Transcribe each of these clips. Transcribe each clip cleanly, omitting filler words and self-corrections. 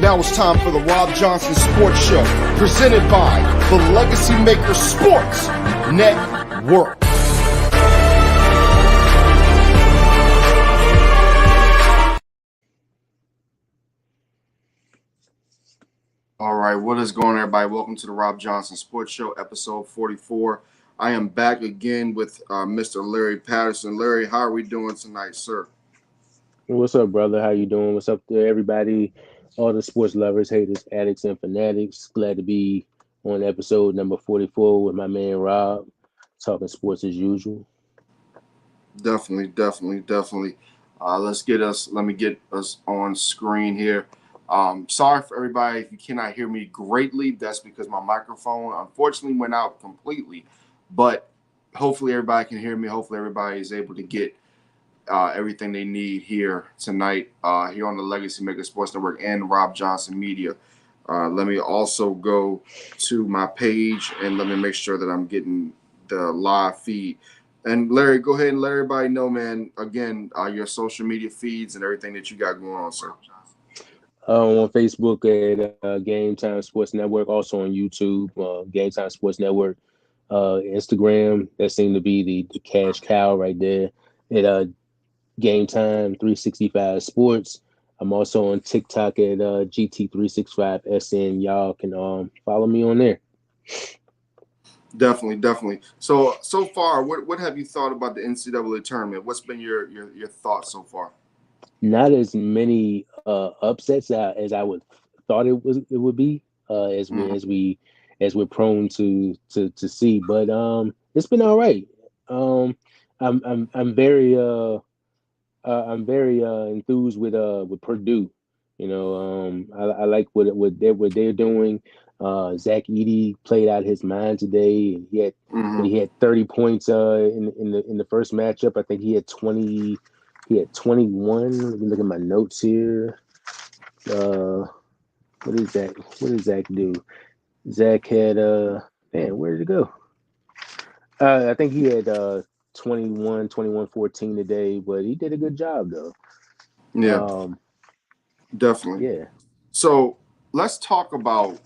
Now it's time for the Rob Johnson Sports Show, presented by the Legacy Maker Sports Network. All right, what is going on, everybody? Welcome to the Rob Johnson Sports Show, episode 44. I am back again with Mr. Larry Patterson. Larry, how are we doing tonight, sir? What's up, brother? How you doing? What's up to everybody, all the sports lovers, haters, addicts, and fanatics? Glad to be on episode number 44 with my man Rob, talking sports as usual. Definitely. Let me get us on screen here. Sorry for everybody if you cannot hear me greatly. That's because my microphone unfortunately went out completely. But hopefully everybody can hear me. Hopefully everybody is able to get everything they need here tonight here on the Legacy Maker Sports Network and Rob Johnson Media. Let me also go to my page and let me make sure that I'm getting the live feed. And Larry, go ahead and let everybody know, man, again, your social media feeds and everything that you got going on, sir. On Facebook at Game Time Sports Network, also on YouTube, Game Time Sports Network, Instagram, that seemed to be the cash cow right there at Game Time 365 Sports. I'm also on TikTok at GT365SN. Y'all can follow me on there. Definitely. So far, what have you thought about the NCAA tournament? What's been your thoughts so far? Not as many upsets as I would thought it would be as we're prone to see, but it's been all right. I'm very enthused with Purdue. You know, I like what they're doing. Zach Edey played out his mind today. He had 30 points in the first matchup. I think he had 20. He had 21. Let me look at my notes here. What did Zach do? Zach had man, where did it go? I think he had 21, 14 today, but he did a good job though. Yeah, definitely. Yeah. So let's talk about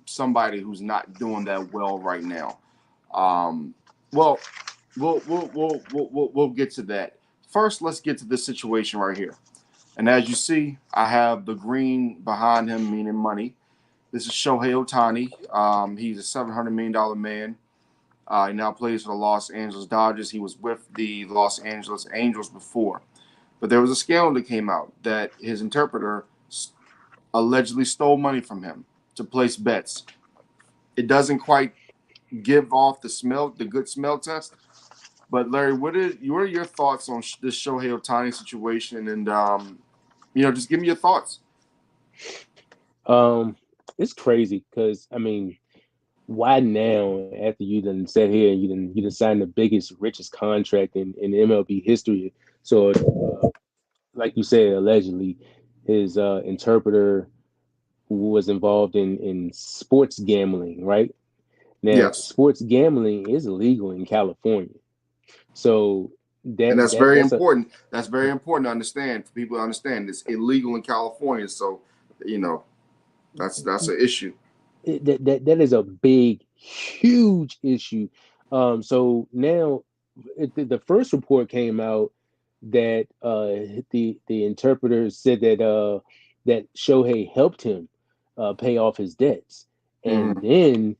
somebody who's not doing that well right now. Well, we'll get to that. First, let's get to this situation right here. And as you see, I have the green behind him, meaning money. This is Shohei Ohtani. He's a $700 million man. He now plays for the Los Angeles Dodgers. He was with the Los Angeles Angels before. But there was a scandal that came out that his interpreter allegedly stole money from him to place bets. It doesn't quite give off the good smell test. But Larry, what are your thoughts on this Shohei Ohtani situation? And just give me your thoughts. It's crazy because I mean, why now? After you done sat here and you done signed the biggest, richest contract in MLB history. So, like you said, allegedly, his interpreter was involved in sports gambling, right? Now, Yes. Sports gambling is illegal in California. So that's very important. That's very important to understand for people to understand. It's illegal in California, so that's an issue. That is a big, huge issue. So now, the first report came out that the interpreter said that Shohei helped him pay off his debts, and then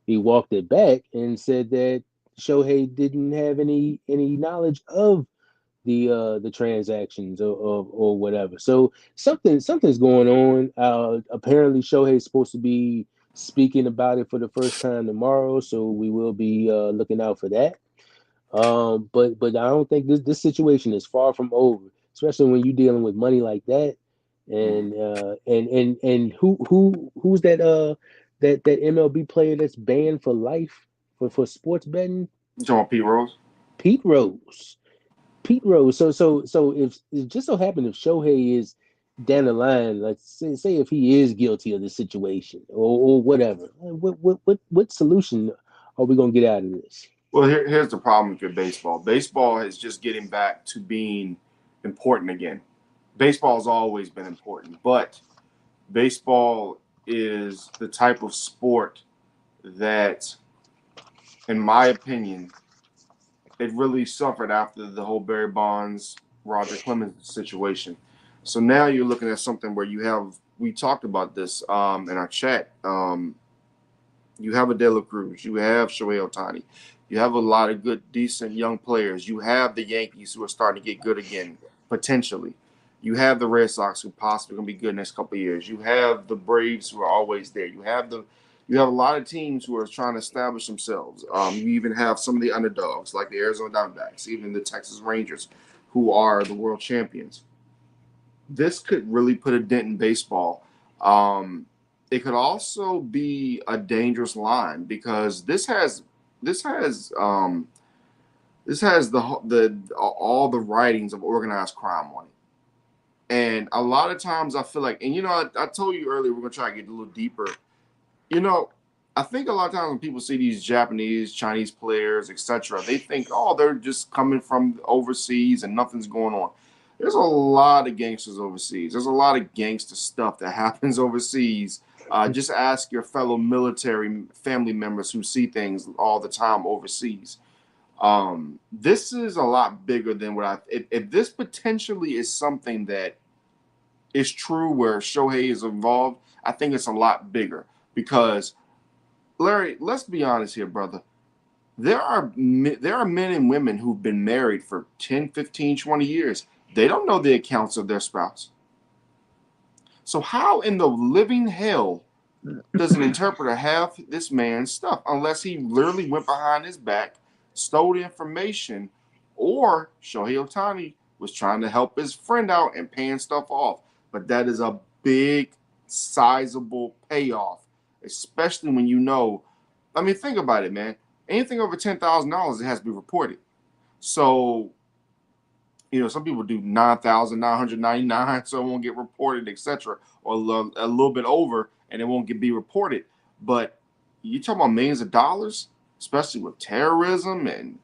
he walked it back and said that Shohei didn't have any knowledge of the transactions or whatever. So something's going on. Apparently Shohei's supposed to be speaking about it for the first time tomorrow, so we will be looking out for that. But I don't think this situation is far from over, especially when you're dealing with money like that. And who's that MLB player that's banned for life for sports betting? You talking about Pete Rose? Pete Rose. So if it just so happened if Shohei is down the line, let's say if he is guilty of this situation or whatever, what solution are we gonna get out of this? Well, here's the problem with baseball. Baseball is just getting back to being important again. Baseball has always been important, but Baseball is the type of sport that, in my opinion, it really suffered after the whole Barry Bonds, Roger Clemens situation. So now you're looking at something where you have, we talked about this in our chat. You have a De La Cruz, you have Shohei Ohtani, you have a lot of good, decent young players. You have the Yankees who are starting to get good again, potentially. You have the Red Sox who possibly going to be good next couple of years. You have the Braves who are always there. You have a lot of teams who are trying to establish themselves. You even have some of the underdogs like the Arizona Diamondbacks, even the Texas Rangers, who are the world champions. This could really put a dent in baseball. Um, it could also be a dangerous line because this has this has the all the writings of organized crime on it. And a lot of times I feel like, and I told you earlier we're gonna try to get a little deeper. You know, I think a lot of times when people see these Japanese, Chinese players, etc., they think, oh, they're just coming from overseas and nothing's going on. There's a lot of gangsters overseas. There's a lot of gangster stuff that happens overseas. Just ask your fellow military family members who see things all the time overseas. This is a lot bigger than what if this potentially is something that is true where Shohei is involved, I think it's a lot bigger because Larry, let's be honest here, brother. There are men and women who've been married for 10, 15, 20 years. They don't know the accounts of their spouse. So how in the living hell does an interpreter have this man's stuff unless he literally went behind his back, stole the information, or Shohei Ohtani was trying to help his friend out and paying stuff off. But that is a big, sizable payoff, especially when you know. I mean, think about it, man. Anything over $10,000, it has to be reported. So some people do 9,999, so it won't get reported, etc., or a little bit over, and it won't be reported. But you talking about millions of dollars, especially with terrorism, and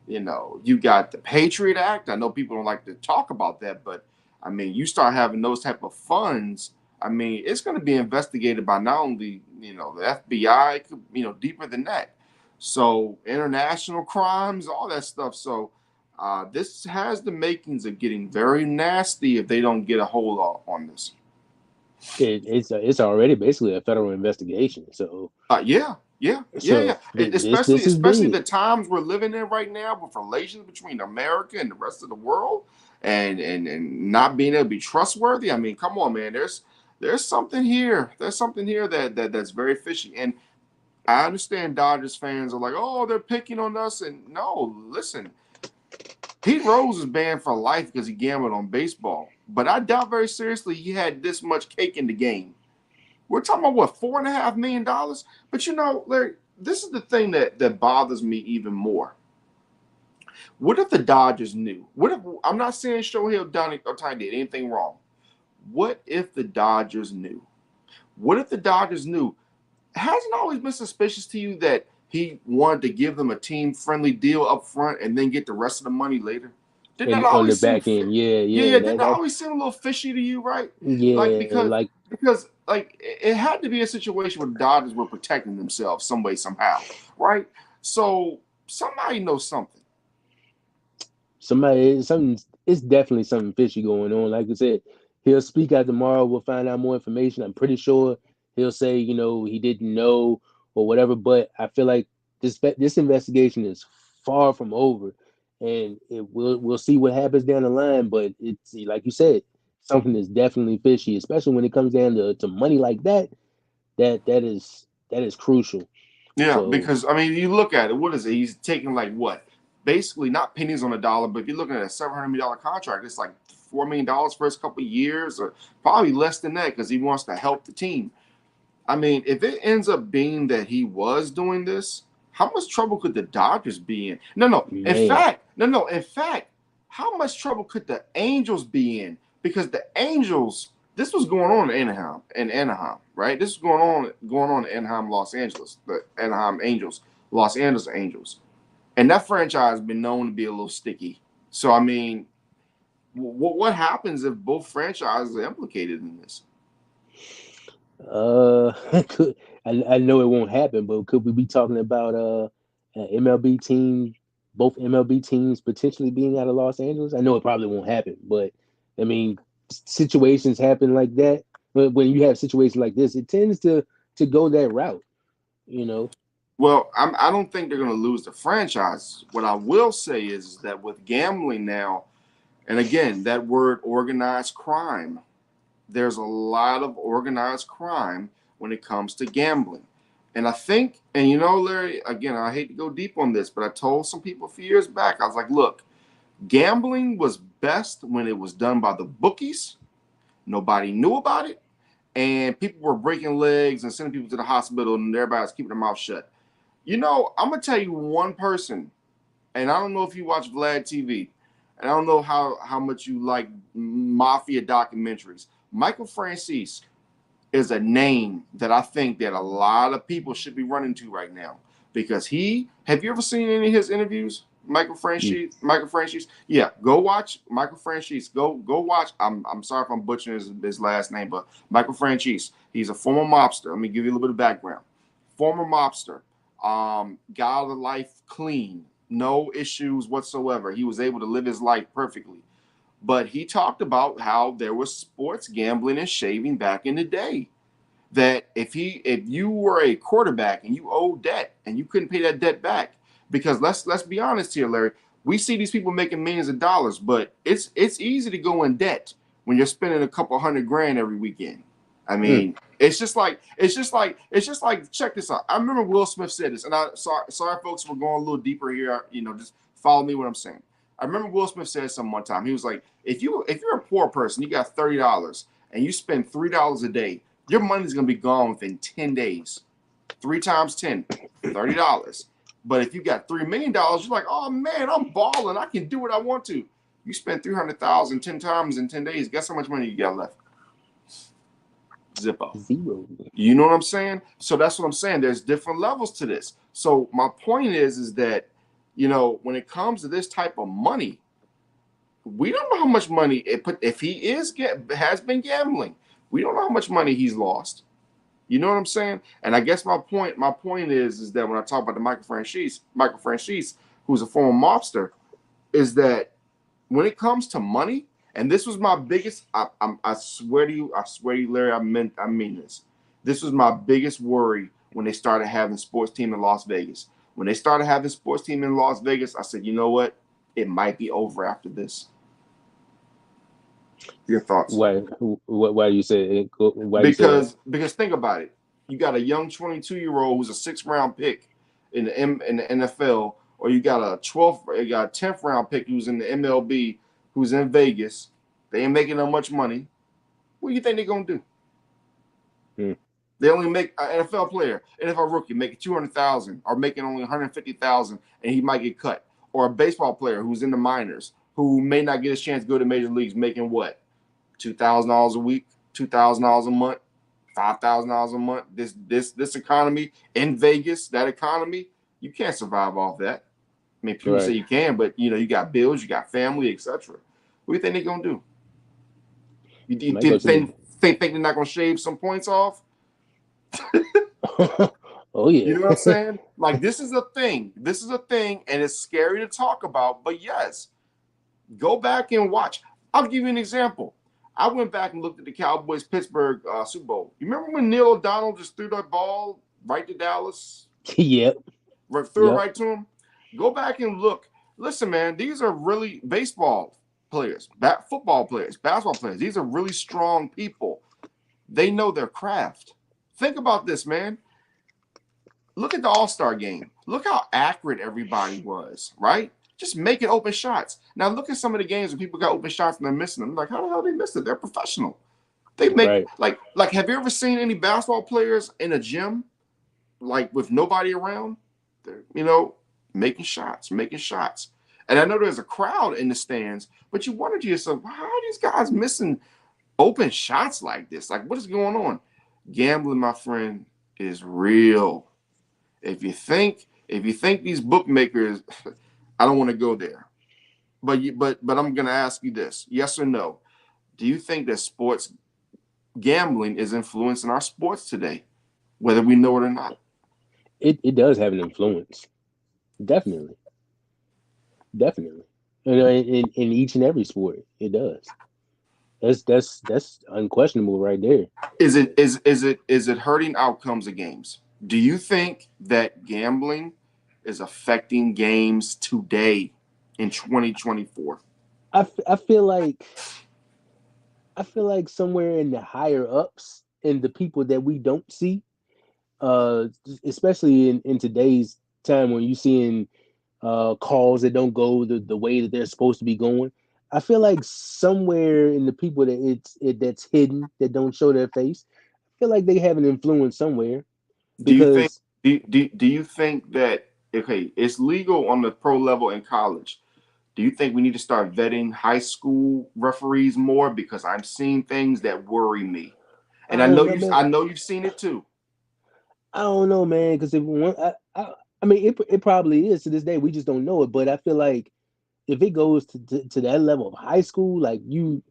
you got the Patriot Act. I know people don't like to talk about that, but I mean, you start having those type of funds. I mean, it's going to be investigated by not only the FBI, deeper than that. So international crimes, all that stuff. So this has the makings of getting very nasty if they don't get a hold on this. It's already basically a federal investigation. So Yeah, yeah, yeah, so yeah. Especially, this is especially big. the times we're living in right now with relations between America and the rest of the world, and not being able to be trustworthy. I mean, come on, man. There's something here. There's something here that's very fishy. And I understand Dodgers fans are like, oh, they're picking on us. And no, listen, Pete Rose is banned for life because he gambled on baseball. But I doubt very seriously he had this much cake in the game. We're talking about what, $4.5 million? But Larry, this is the thing that bothers me even more. What if the Dodgers knew? What if I'm not saying Shohei Ohtani did anything wrong? What if the Dodgers knew? What if the Dodgers knew? Hasn't always been suspicious to you that he wanted to give them a team friendly deal up front and then get the rest of the money later? Didn't that And on the always seem? back end, yeah, Yeah, yeah, yeah. Didn't that that always seem a little fishy to you, right? Like yeah, because like because like it had to be a situation where the Dodgers were protecting themselves some way somehow, right? So somebody knows something. something. It's definitely something fishy going on. Like I said, he'll speak out tomorrow. We'll find out more information. I'm pretty sure he'll say, he didn't know or whatever. But I feel like this investigation is far from over, and we'll see what happens down the line. But it's like you said, something is definitely fishy, especially when it comes down to money like that. That is crucial. Yeah, So because I mean, you look at it. What is it? He's taking like what? Basically, not pennies on a dollar, but if you're looking at a $700 million contract, it's like $4 million first couple of years, or probably less than that, because he wants to help the team. I mean, if it ends up being that he was doing this, how much trouble could the Dodgers be in? No, no. In man, fact, no, no. In fact, how much trouble could the Angels be in? Because the Angels, this was going on in Anaheim, right? This is going on in Anaheim, Los Angeles, the Anaheim Angels, Los Angeles Angels, and that franchise has been known to be a little sticky. So I mean, what happens if both franchises are implicated in this? Could, I know it won't happen, but could we be talking about MLB team, both MLB teams potentially being out of Los Angeles? I know it probably won't happen, but I mean, situations happen like that. But when you have situations like this, it tends to go that route, you know. Well, I don't think they're going to lose the franchise. What I will say is that with gambling now, and again, that word organized crime, there's a lot of organized crime when it comes to gambling. And I think, and you know, Larry, again, I hate to go deep on this, but I told some people a few years back, I was like, look, gambling was best when it was done by the bookies. Nobody knew about it. And people were breaking legs and sending people to the hospital, and everybody was keeping their mouth shut. You know, I'm going to tell you one person, and I don't know if you watch Vlad TV, and I don't know how much you like mafia documentaries. Michael Francis is a name that I think that a lot of people should be running to right now because have you ever seen any of his interviews? Michael Francis. Yeah, go watch Michael Francis. Go watch. I'm sorry if I'm butchering his last name, but Michael Francis. He's a former mobster. Let me give you a little bit of background. Former mobster. Got out of life clean, no issues whatsoever. He was able to live his life perfectly. But he talked about how there was sports gambling and shaving back in the day. That if you were a quarterback and you owed debt and you couldn't pay that debt back, because let's be honest here, Larry, we see these people making millions of dollars, but it's easy to go in debt when you're spending a couple $100,000 every weekend. I Mm. mean, it's just like check this out. I remember Will Smith said this, and I sorry folks, we're going a little deeper here. You know, just follow me what I'm saying. I remember Will Smith said something one time. He was like, if you're a poor person, you got $30 and you spend $3 a day, your money's gonna be gone within 10 days. 3 times 10, $30. But if you got $3 million, you're like, oh man, I'm balling. I can do what I want to. You spend 300,000 10 times in 10 days. Guess how much money you got left? Zippo. Zero. You know what I'm saying? So that's what I'm saying. There's different levels to this. So my point is that, when it comes to this type of money, we don't know how much money it put. If he has been gambling, we don't know how much money he's lost. You know what I'm saying? And I guess my point is that when I talk about the Michael Franchise, who's a former mobster, is that when it comes to money, and this was my biggest. I swear to you, Larry, I mean this. This was my biggest worry when they started having sports team in Las Vegas. When they started having sports team in Las Vegas, I said, you know what? It might be over after this. Your thoughts? Why? Why do you say it? Why do you say that? Because think about it. You got a young 22-year-old who's a 6th round pick in the NFL, or you got a 10th round pick who's in the MLB, who's in Vegas. They ain't making that much money. What do you think they're gonna do? Hmm. They only make an NFL player, NFL rookie, making 200,000, or making only 150,000, and he might get cut. Or a baseball player who's in the minors, who may not get a chance to go to major leagues, making what, $2,000 a week, $2,000 a month, $5,000 a month. This economy in Vegas, that economy, you can't survive off that. I mean, people say Right. you can, but you got bills, you got family, etc. What do you think they're gonna do? You Might go think to the. they're not gonna shave some points off? Oh You yeah. know what I'm saying? Like this is a thing. This is a thing, and it's scary to talk about. But yes, go back and watch. I'll give you an example. I went back and looked at the Cowboys Pittsburgh Super Bowl. You remember when Neil O'Donnell just threw that ball right to Dallas? Yep. Threw it Yep. right to him. Go back and look. Listen, man, these are really baseball players, football players, basketball players. These are really strong people. They know their craft. Think about this, man. Look at the All-Star game. Look how accurate everybody was, right? Just making open shots. Now look at some of the games where people got open shots and they're missing them. Like, how the hell they missed it? They're professional. They make Right. like have you ever seen any basketball players in a gym, like with nobody around? They're, making shots, making shots. And I know there's a crowd in the stands, but you wonder to yourself, how are these guys missing open shots like this? Like, what is going on? Gambling, my friend, is real. If you think these bookmakers, I don't want to go there. But I'm gonna ask you this: yes or no? Do you think that sports gambling is influencing our sports today, whether we know it or not. It does have an influence. Definitely, definitely. You know, in each and every sport, it does. That's unquestionable right there. Is it hurting outcomes of games? Do you think that gambling is affecting games today in 2024? I feel like somewhere in the higher ups and the people that we don't see, uh, especially in today's time when you're seeing calls that don't go the way that they're supposed to be going. I feel like somewhere in the people that that's hidden that don't show their face, I feel like they have an influence somewhere Do you think because do you think that okay, it's legal on the pro level in college? Do you think we need to start vetting high school referees more because I'm seeing things that worry me? I And don't know, man. I know you've seen it too. I don't know, man. Because if one, I mean, it probably is to this day. We just don't know it. But I feel like if it goes to that level of high school, like you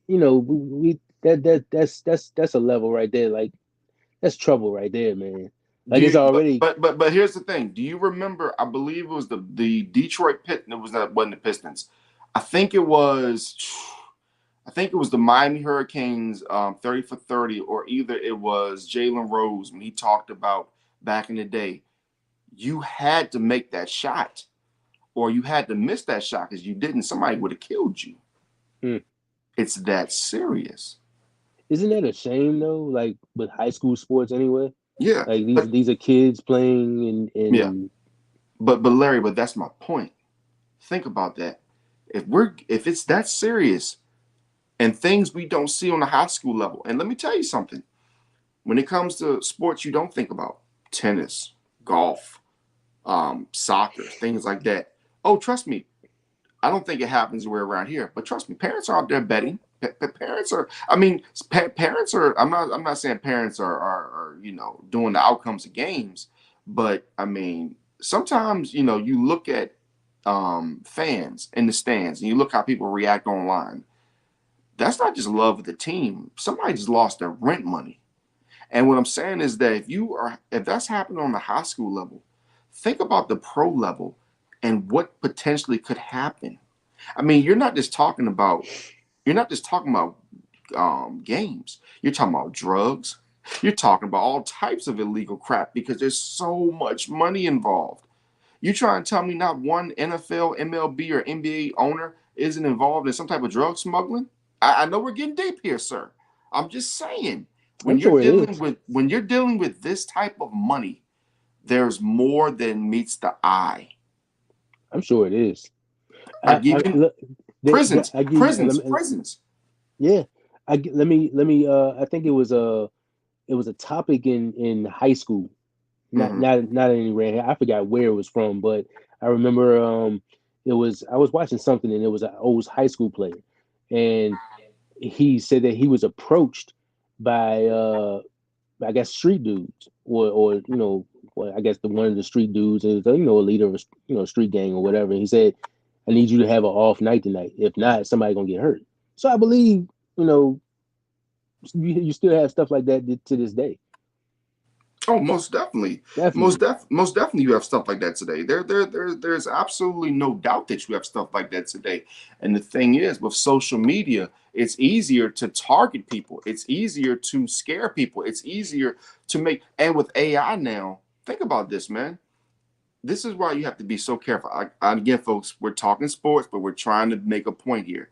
know, we that's a level right there. Like that's trouble right there, man. Do Like it's you already. but here's the thing. Do you remember I believe it was the Detroit Pit it was not wasn't the Pistons. I think it was I think it was the Miami Hurricanes 30 for 30, or either it was Jalen Rose when he talked about back in the day, you had to make that shot or you had to miss that shot because you didn't, somebody would have killed you. Hmm. It's that serious. Isn't that a shame though? Like with high school sports anyway. Yeah. Like But these are kids playing yeah. and But Larry, but that's my point. Think about that. If it's that serious and things we don't see on the high school level, and let me tell you something, when it comes to sports you don't think about, tennis, golf, soccer, things like that. Oh, trust me, I don't think it happens where around here, but trust me, parents are out there betting. Parents are, I mean, parents are. I'm not saying parents are doing the outcomes of games, but I mean, sometimes you look at fans in the stands and you look how people react online. That's not just love of the team. Somebody just lost their rent money. And what I'm saying is that if that's happening on the high school level, think about the pro level and what potentially could happen. I mean, you're not just talking about games. You're talking about drugs. You're talking about all types of illegal crap because there's so much money involved. You trying to tell me not one NFL, MLB, or NBA owner isn't involved in some type of drug smuggling? I know we're getting deep here, sir. I'm just saying I'm sure it is. when you're dealing with this type of money, there's more than meets the eye. I'm sure it is. Like I even look, prisons, I give prisons, prisons. yeah. Let me. I think it was a topic in high school. Hmm. Not anywhere. I forgot where it was from, but I remember it was I was watching something and it was an old high school player, and he said that he was approached by I guess street dudes or well, I guess the one of the street dudes is a leader of a street gang or whatever. He said, "I need you to have an off night tonight. If not, somebody gonna get hurt." So I believe you still have stuff like that to this day. Oh, most definitely, Definitely. most definitely, you have stuff like that today. There's absolutely no doubt that you have stuff like that today. And the thing is, with social media, it's easier to target people. It's easier to scare people. It's easier to make. And with AI now, think about this, man. This is why you have to be so careful. Again, folks, we're talking sports, but we're trying to make a point here.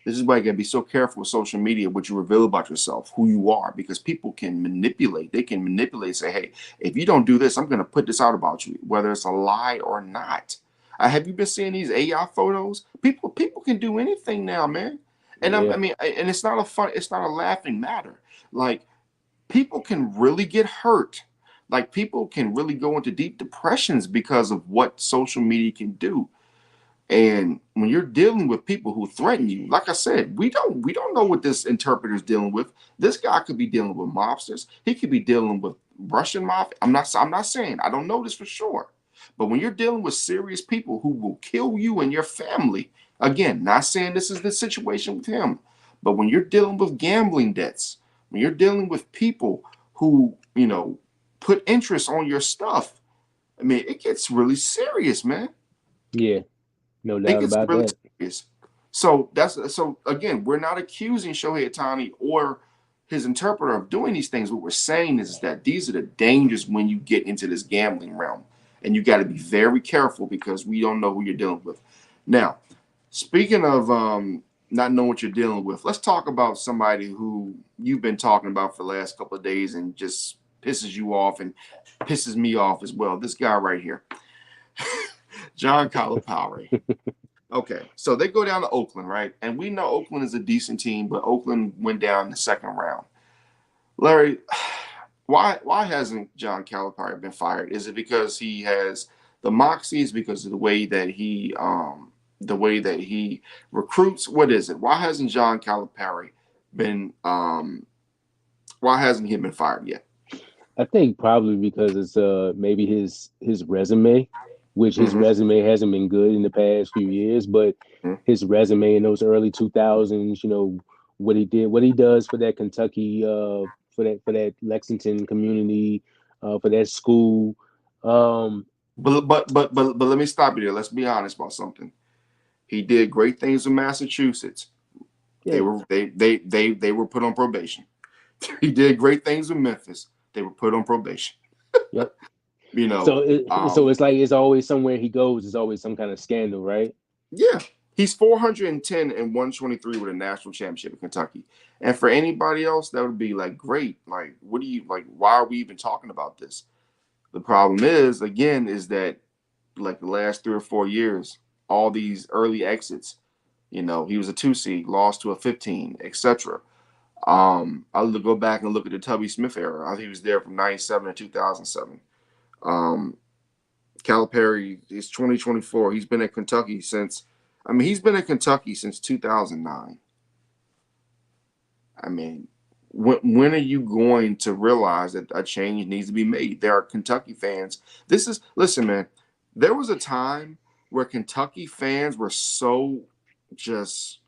This is why you gotta be so careful with social media, what you reveal about yourself, who you are, because people can manipulate. They can manipulate, say, hey, if you don't do this, I'm gonna put this out about you, whether it's a lie or not. Have you been seeing these AI photos? People can do anything now, man. And Yeah. I mean, and it's not a laughing matter. Like people can really get hurt. Like people can really go into deep depressions because of what social media can do. And when you're dealing with people who threaten you, like I said, we don't know what this interpreter is dealing with. This guy could be dealing with mobsters. He could be dealing with Russian mafia. I'm not saying I don't know this for sure. But when you're dealing with serious people who will kill you and your family, again, not saying this is the situation with him, but when you're dealing with gambling debts, when you're dealing with people who, put interest on your stuff, I mean, it gets really serious, man. Yeah, no It doubt gets about really that. serious. So again, we're not accusing Shohei Ohtani or his interpreter of doing these things. What we're saying is that these are the dangers when you get into this gambling realm, and you got to be very careful because we don't know who you're dealing with. Now, speaking of not knowing what you're dealing with, let's talk about somebody who you've been talking about for the last couple of days and just pisses you off and pisses me off as well. This guy right here, John Calipari. Okay, so they go down to Oakland, right? And we know Oakland is a decent team, but Oakland went down in the second round. Larry, why hasn't John Calipari been fired? Is it because he has the moxie? Is it because of the way that he recruits? What is it? Why hasn't John Calipari been why hasn't he been fired yet? I think probably because it's maybe his resume, which his Mm-hmm. resume hasn't been good in the past few years, but his resume in those early 2000s, what he did, what he does for that Kentucky, for that Lexington community, for that school. Um, But let me stop you there. Let's be honest about something. He did great things in Massachusetts. They yeah, were they were put on probation. He did great things in Memphis. They were put on probation. yep. You know, So it's like it's always somewhere he goes, there's always some kind of scandal, right? yeah, he's 410 and 123 with a national championship in Kentucky. And for anybody else, that would be like great. Like, what do you like? Why are we even talking about this? The problem is, again, is that like the last 3 or 4 years, all these early exits. He was a 2 seed, lost to a 15, etc. I'll go back and look at the Tubby Smith era. I think he was there from '97 to 2007. Um, Calipari is 2024. He's been at Kentucky since. I mean, he's been at Kentucky since 2009. I mean, when are you going to realize that a change needs to be made? There are Kentucky fans. Listen, man. There was a time where Kentucky fans were so just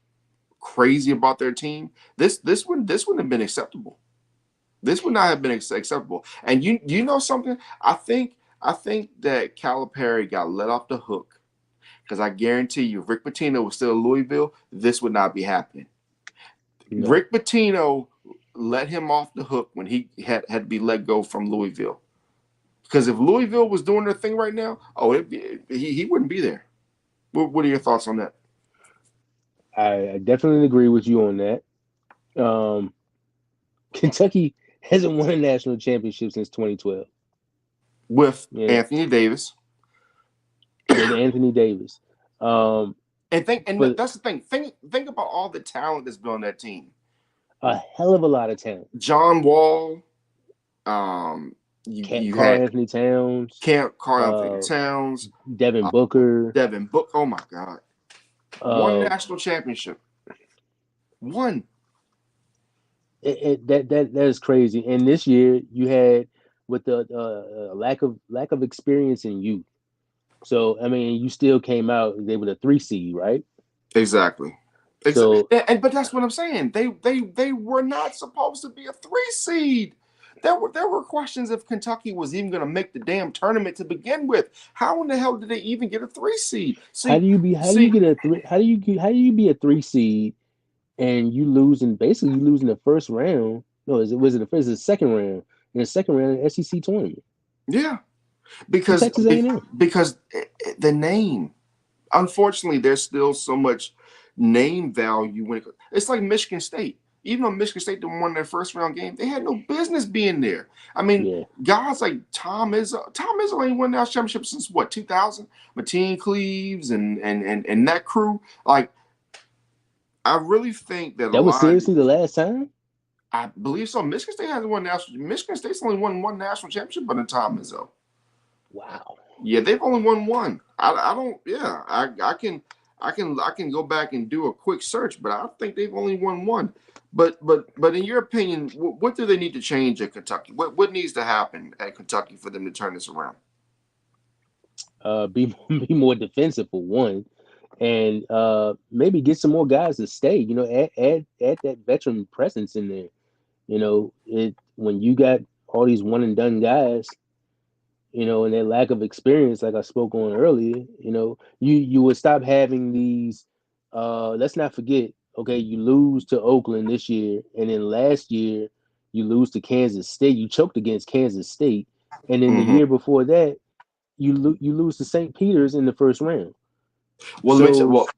crazy about their team. This wouldn't have been acceptable. This would not have been acceptable. And you know something? I think that Calipari got let off the hook because I guarantee you, if Rick Pitino was still in Louisville, this would not be happening. No. Rick Pitino let him off the hook when he had to be let go from Louisville. Because if Louisville was doing their thing right now, he wouldn't be there. What are your thoughts on that? I definitely agree with you on that. Um, Kentucky hasn't won a national championship since 2012. With Yeah, Anthony Davis, with Anthony Davis. Um, and but that's the thing. Think about all the talent that's been on that team. a hell of a lot of talent. John Wall, um, you Carl had Anthony Towns, Camp Carl Anthony uh, Towns, Devin uh, Booker. Devin Book. Oh my God, one Uh, national championship, one. that is crazy. And this year you had with the lack of experience in youth. So I mean, you still came out. They were the 3 seed, right? Exactly. Exactly. So But that's what I'm saying. They were not supposed to be a 3 seed. There were questions if Kentucky was even going to make the damn tournament to begin with. How in the hell did they even get a 3 seed? how do you get a three? How do you be a 3 seed and you lose in the first round? No, the second round? In the second round, SEC tournament Yeah, to because Texas A&M. because the name. Unfortunately, there's still so much name value it's like Michigan State. Even though Michigan State didn't won their first round game, they had no business being there. I mean, Yeah, guys like Tom Izzo ain't won that championship since what 2000. Mateen Cleaves and that crew. Like, I really think that a that was lot of seriously the last time. I believe so. Michigan State hasn't won national. Michigan State's only won one national championship under Tom Izzo. Wow. Yeah, they've only won one. I don't. Yeah, I can go back and do a quick search, but I think they've only won one. But in your opinion, what do they need to change at Kentucky? What needs to happen at Kentucky for them to turn this around? Be be more defensive for one, and maybe get some more guys to stay. Add that veteran presence in there. It when you got all these one and done guys, and their lack of experience, like I spoke on earlier, you would stop having these. Let's not forget, okay, you lose to Oakland this year, and then last year you lose to Kansas State. You choked against Kansas State, and then the Mm-hmm. year before that, you lose to St. Peter's in the first round. Well, let me say, So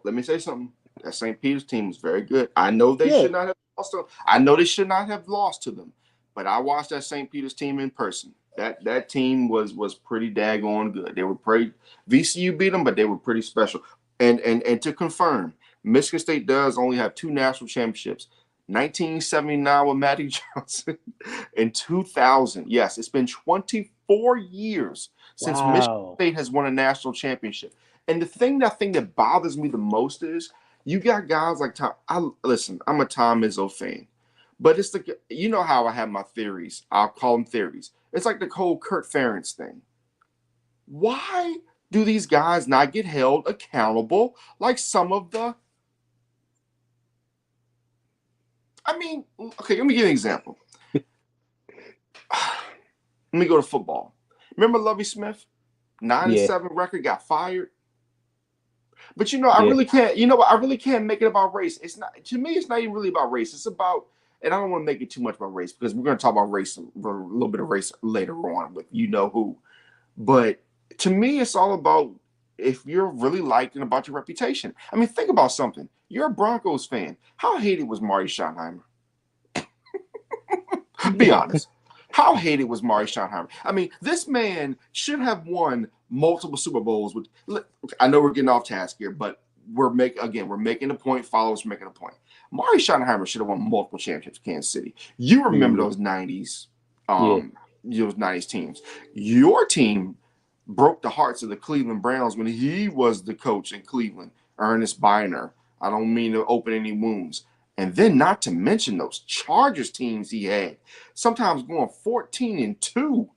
let me say something. That St. Peter's team is very good. I know they yeah, should not have lost to. I know they should not have lost to them, but I watched that St. Peter's team in person. That team was pretty daggone good. They were pretty. VCU beat them, but they were pretty special. And to confirm, Michigan State does only have two national championships. 1979 with Magic Johnson, in 2000. Yes, it's been 24 years since Michigan wow, State has won a national championship. And the thing that bothers me the most is you got guys like Tom. Listen, I'm a Tom Izzo fan, but it's how I have my theories. I'll call them theories. It's like the whole Kurt Ferentz thing. Why do these guys not get held accountable like some of the? I mean, okay, let me give you an example. Let me go to football. Remember Lovie Smith? Nine and yeah, seven record, got fired. But I yeah, really can't. You know what? I really can't make it about race. It's not, to me. It's not even really about race. It's about, and I don't want to make it too much about race because we're going to talk about race, a little bit of race later on with who. But to me, it's all about if you're really liked and about your reputation. I mean, think about something. You're a Broncos fan. How hated was Marty Schottenheimer? Be honest. How hated was Mari Schottenheimer? I mean, this man should have won multiple Super Bowls. I know we're getting off task here, but we're making a point. Followers are making a point. Mari Schottenheimer should have won multiple championships with Kansas City. You remember hmm those '90s, yeah, those '90s teams. Your team broke the hearts of the Cleveland Browns when he was the coach in Cleveland, Ernest Biner. I don't mean to open any wounds. And then not to mention those Chargers teams he had, sometimes going 14-2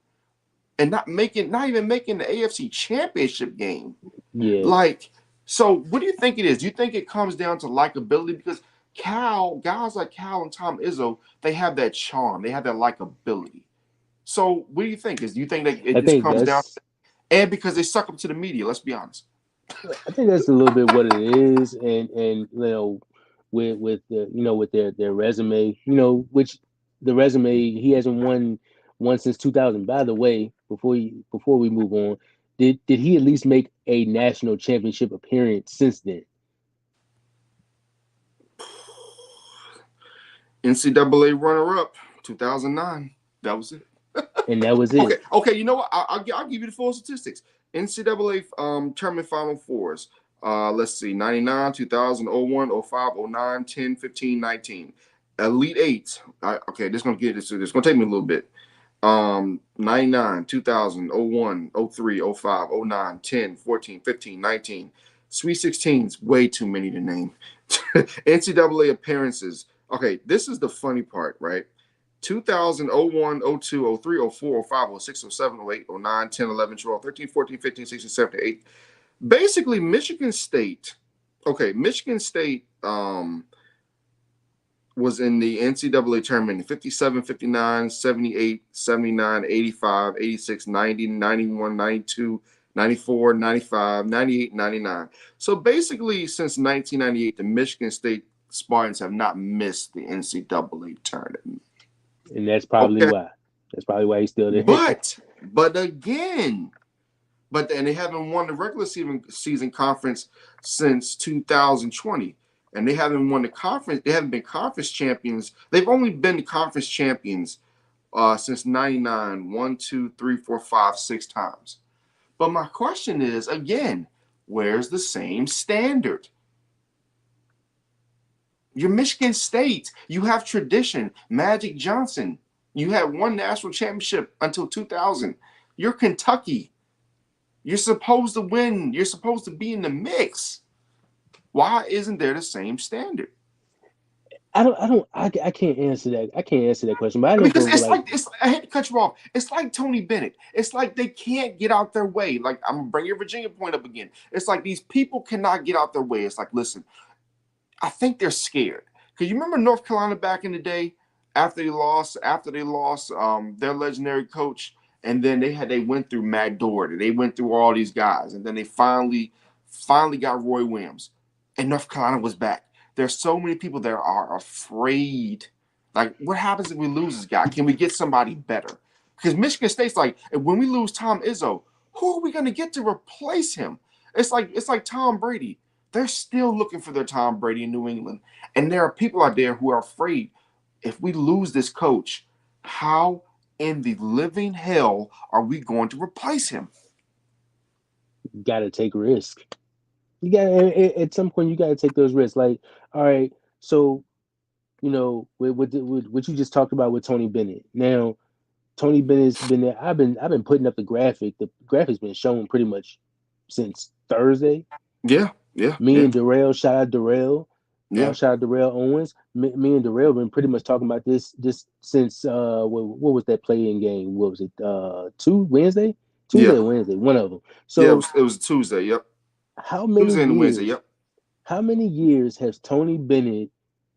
and not even making the AFC Championship game. yeah. Like, so what do you think it is? Do you think it comes down to likability? Because guys like Cal and Tom Izzo, they have that charm, they have that likability. So what do you think? Do you think that it I just think comes down that's and because they suck up to the media, let's be honest. I think that's a little bit what it is, and with the with their resume, which the resume he hasn't won one since 2000. By the way, before we move on, did he at least make a national championship appearance since then? NCAA runner-up, 2009. That was it. And that was Okay, it. okay. You know what? I'll give you the full statistics. NCAA tournament Final Fours. Let's see, 99, 2000, 01, 05, 09, 10, 15, 19. Elite Eight. Okay, this is gonna get this. It's gonna take me a little bit. 99, 2000, 01, 03, 05, 09, 10, 14, 15, 19. Sweet 16s, way too many to name. NCAA appearances. Okay, this is the funny part, right? 2000, 01, 02, 03, 04, 05, 06, 07, 08, 09, 10, 11, 12, 13, 14, 15, 16, 17, 8. Basically, Michigan State. Okay, Michigan State was in the NCAA tournament in 57, 59, 78, 79, 85, 86, 90, 91, 92, 94, 95, 98, 99. So basically, since 1998, the Michigan State Spartans have not missed the NCAA tournament. And that's probably Okay. why. That's probably why he's still there. But again, and they haven't won the regular season conference since 2020, and they haven't won the conference. They haven't been conference champions. They've only been the conference champions since '99, 1, 2, 3, 4, 5, 6 times. But my question is again, where's the same standard? You're Michigan State. You have tradition. Magic Johnson. You had one national championship until 2000. You're Kentucky. You're supposed to win. You're supposed to be in the mix. Why isn't there the same standard? I can't answer that. I can't answer that question. But I know Because for like, I hate to cut you off. It's like Tony Bennett. It's like they can't get out their way. Like I'm gonna bring your Virginia point up again. It's like these people cannot get out their way. It's like, listen, I think they're scared. Because you remember North Carolina back in the day after they lost their legendary coach, and then they went through Matt Doherty, they went through all these guys, and then they finally got Roy Williams, and North Carolina was back. There's so many people that are afraid. Like, what happens if we lose this guy? Can we get somebody better? Because Michigan State's like, when we lose Tom Izzo, who are we going to get to replace him? It's like Tom Brady. They're still looking for their Tom Brady in New England, and there are people out there who are afraid. If we lose this coach, how in the living hell are we going to replace him? You got to take risk. You got at some point you got to take those risks. Like, all right, so with what you just talked about with Tony Bennett. Now, Tony Bennett's been there. I've been putting up the graphic. The graphic's been shown pretty much since Thursday. Yeah, yeah, Me yeah, and Darrell, yeah, shout out Darrell Owens. Me and Darrell been pretty much talking about this since what was that play-in game? What was it? Tuesday yeah, or Wednesday, one of them. yeah. It So was, it was Tuesday. Yep, how many Tuesday and Wednesday. years? Yep. How many years has Tony Bennett,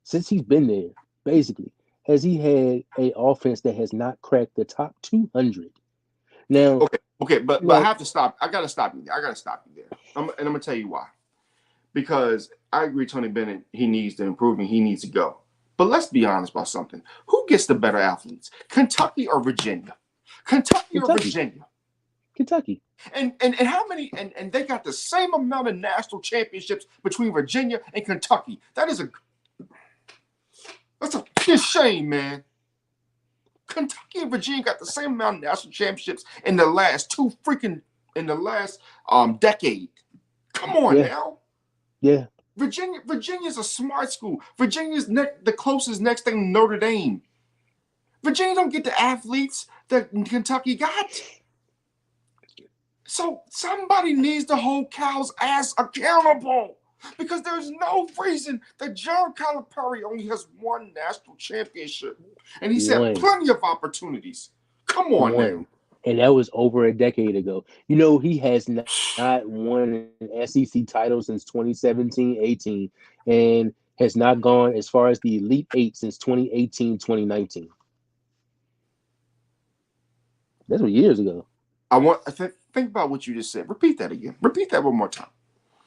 since he's been there, basically, has he had a offense that has not cracked the top 200? Now, Okay, okay, but I now have to stop. I gotta stop you there. I gotta stop you there. And I'm gonna tell you why. Because I agree, Tony Bennett, he needs to improve and he needs to go. But let's be honest about something. Who gets the better athletes, Kentucky or Virginia? Kentucky or Kentucky, Virginia? Kentucky, And how many? And they got the same amount of national championships between Virginia and Kentucky. That's a shame, man. Kentucky and Virginia got the same amount of national championships in the last decade. Come on yeah, now. yeah, Virginia's a smart school. The closest next thing to Notre Dame. Virginia don't get the athletes that Kentucky got. So somebody needs to hold Cal's ass accountable. Because there's no reason that John Calipari only has one national championship. And he's had one, plenty of opportunities. Come on now. one, and that was over a decade ago. He has not won an SEC title since 2017-18, and has not gone as far as the Elite Eight since 2018-2019. That's what years ago. Think about what you just said. Repeat that again. Repeat that one more time.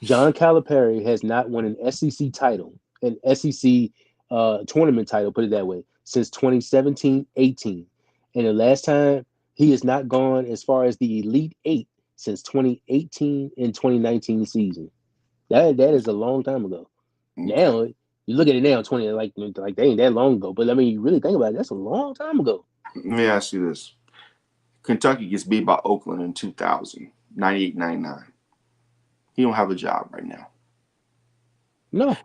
John Calipari has not won an SEC title, an SEC tournament title, put it that way, since 2017-18. And the last time he has not gone as far as the Elite Eight since 2018 and 2019 season. That is a long time ago. Okay. Now you look at it now, 20 like they ain't that long ago. But I mean, you really think about it, that's a long time ago. Let me ask you this. Kentucky gets beat by Oakland in 2000, 98, 99. He don't have a job right now. No,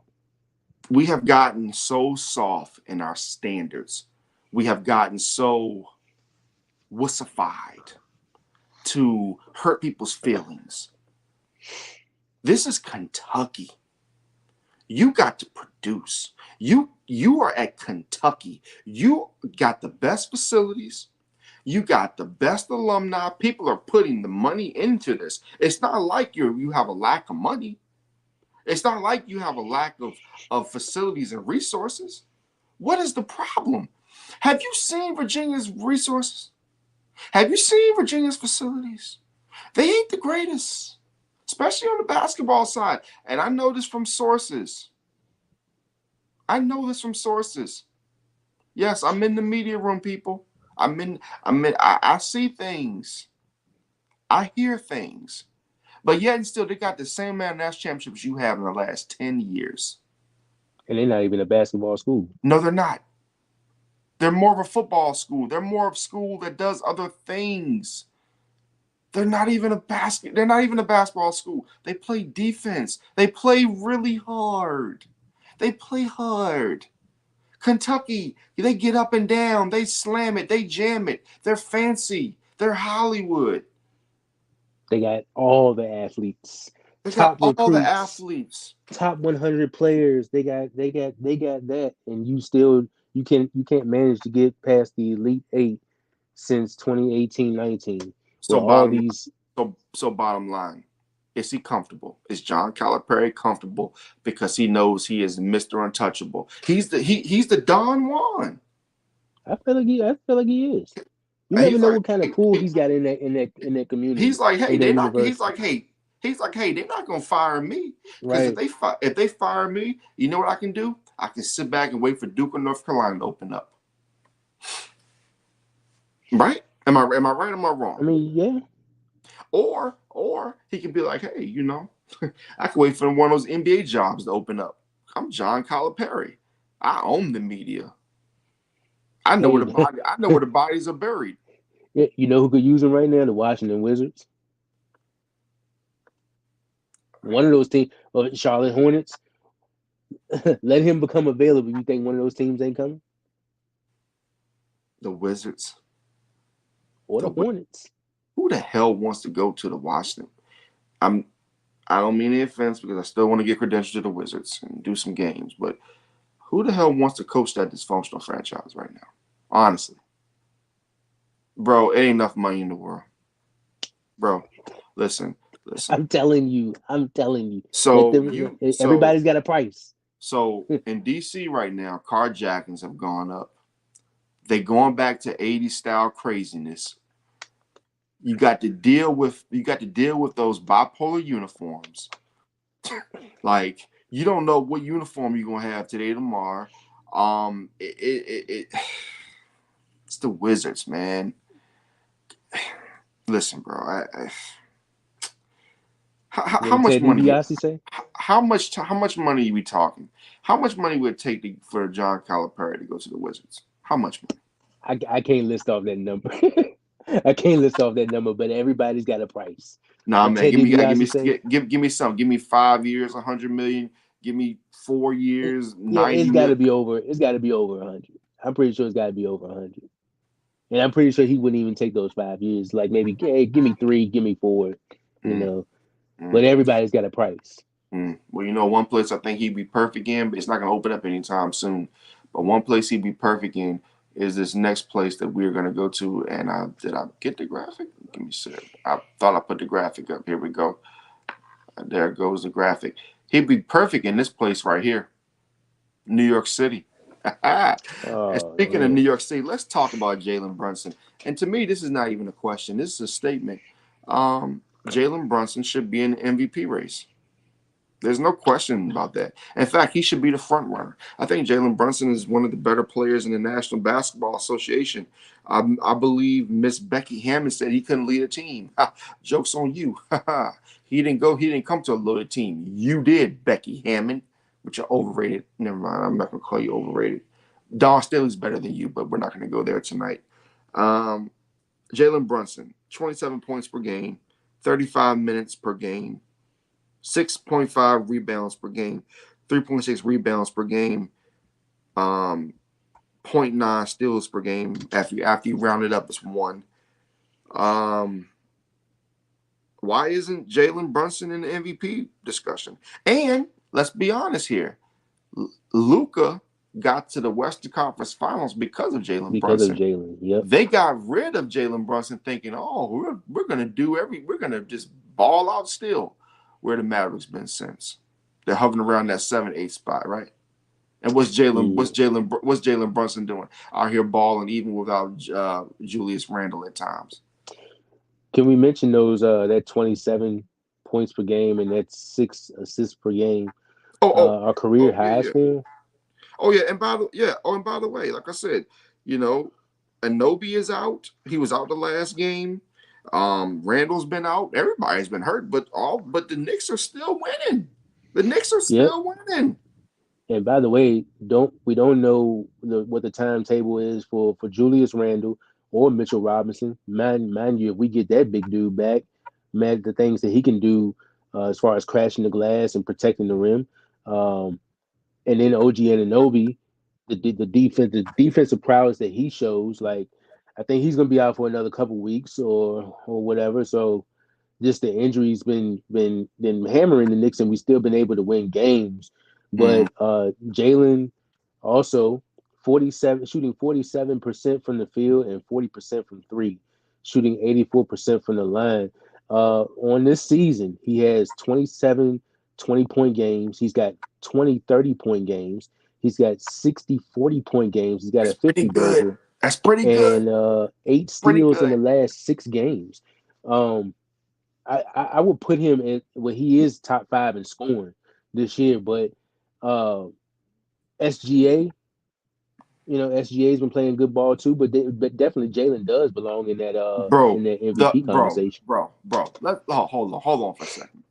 We have gotten so soft in our standards. We have gotten so wussified to hurt people's feelings. This is Kentucky. You got to produce. You are at Kentucky. You got the best facilities. You got the best alumni. People are putting the money into this. It's not like you have a lack of money. It's not like you have a lack of facilities and resources. What is the problem? Have you seen Virginia's resources? Have you seen Virginia's facilities? They ain't the greatest, especially on the basketball side. And I know this from sources. Yes, I'm in the media room, people. I see things. I hear things. But yet and still, they got the same amount of national championships you have in the last 10 years. and they're not even a basketball school. No, they're not. They're more of a football school. They're more of a school that does other things. They're not even a basketball school. They play defense. They play really hard. They play hard. Kentucky, they get up and down. They slam it. They jam it. They're fancy. They're Hollywood. They got all the athletes, They got top all the recruits, athletes. top 100 players. They got that, and you can't manage to get past the Elite Eight since 2018-19 So with all bottom these. so bottom line, is he comfortable? Is John Calipari comfortable because he knows he is Mr. Untouchable? He's the Don Juan. I feel like he is. You And never he's know like, what kind of pull he's got in that community, he's like, hey, in that they're not. university. He's like, hey, they're not gonna fire me because Right. if they fire me, you know what I can do? I can sit back and wait for Duke of North Carolina to open up. Right? Am I right? Or am I I wrong? mean, yeah. Or he can be like, hey, I can wait for one of those NBA jobs to open up. I'm John Calipari. I own the media. Hey, I know where the bodies are buried. yeah, you know who could use him right now? The Washington Wizards. One of those teams, or Charlotte Hornets. Let him become available. You think one of those teams ain't coming? The Wizards. Or the The Hornets? Who the hell wants to go to the Washington? I'm I don't mean any offense because I still want to get credentials to the Wizards and do some games, but who the hell wants to coach that dysfunctional franchise right now? Honestly, bro, it ain't enough money in the world, bro. Listen, listen. I'm telling you. I'm telling you. Let So them. you Everybody's got a price. so in DC right now, carjackings have gone up. They going back to 80s style craziness. You got to deal with those bipolar uniforms. Like you don't know what uniform you're gonna have today tomorrow. It's the Wizards, man. Listen, bro. What How did much Ted money? DiBiase say? How much money are we talking? How much money would it take for John Calipari to go to the Wizards? How much money? I can't list off that number. I can't list off that number, but everybody's got a price. Nah, What man. Ted DiBiase say? Give me some. Give me 5 years, 100 million. Give me 4 years, Yeah, 90 million. It's got to be over 100. I'm pretty sure it's got to be over 100. And I'm pretty sure he wouldn't even take those 5 years. Like maybe, hey, give me three, give me four, you Mm, know. But mm, everybody's got a price Well, one place I think he'd be perfect in, but it's not going to open up anytime soon. But one place he'd be perfect in is this next place that we're going to go to. And did I get the graphic? Give me a sec. I thought I put the graphic up. Here we go. There goes the graphic. He'd be perfect in this place right here, New York City. And Oh speaking of New man, York City, let's talk about Jalen Brunson. And to me, this is not even a question. This is a statement. Jalen Brunson should be in the MVP race. There's no question about that. In fact, he should be the front runner. I think Jalen Brunson is one of the better players in the National Basketball Association. I believe Miss Becky Hammond said he couldn't lead a team. Ha, joke's on you. He didn't go. He didn't come to a loaded team. You did, Becky Hammond, which are overrated. Never mind. I'm not gonna call you overrated. Don Staley's better than you, but we're not gonna go there tonight. Um, Jalen Brunson, 27 points per game, 35 minutes per game, 6.5 rebounds per game, 3.6 rebounds per game, um, zero point 0.9 steals per game. After you round it up, it's one. Um, why isn't Jalen Brunson in the MVP discussion? And let's be honest here, Luca got to the Western Conference Finals because of Jalen because of Brunson. Jalen. Yep. They got rid of Jalen Brunson thinking, oh, we're gonna just ball out still. Where the Mavericks been since? They're hovering around that 7-8 spot, right? And Yeah. what's Jalen Brunson doing out here balling even without Julius Randle at times? Can we mention those that 27 points per game and that 6 assists per game Oh are career yeah, highs yeah. for him? Oh yeah, and by the way, like I said, you know, Anobi is out. He was out the last game. Randall's been out. Everybody's been hurt, but the Knicks are still winning. The Knicks are Yep. still winning. And by the way, don't know what the timetable is for Julius Randle or Mitchell Robinson. Mind you, if we get that big dude back, man, the things that he can do as far as crashing the glass and protecting the rim, um, and then OG Anunoby, the defensive prowess that he shows, like I think he's gonna be out for another couple weeks or whatever. So just the injuries been hammering the Knicks, and we still been able to win games. Mm, But Jalen also 47 shooting 47% from the field and 40% from three, shooting 84% from the line. On this season, he has 27 20-point games. He's got 20 30-point games. He's got 60 40-point games. He's got that's a pretty 50 good. burger. That's pretty good. and 8 Pretty steals in the good, last 6 games. Um, I would put him in well, he is top five in scoring this year, but uh, SGA, SGA's been playing good ball too, but definitely Jalen does belong in bro. that The MVP bro, conversation. bro, bro. Hold on for a second.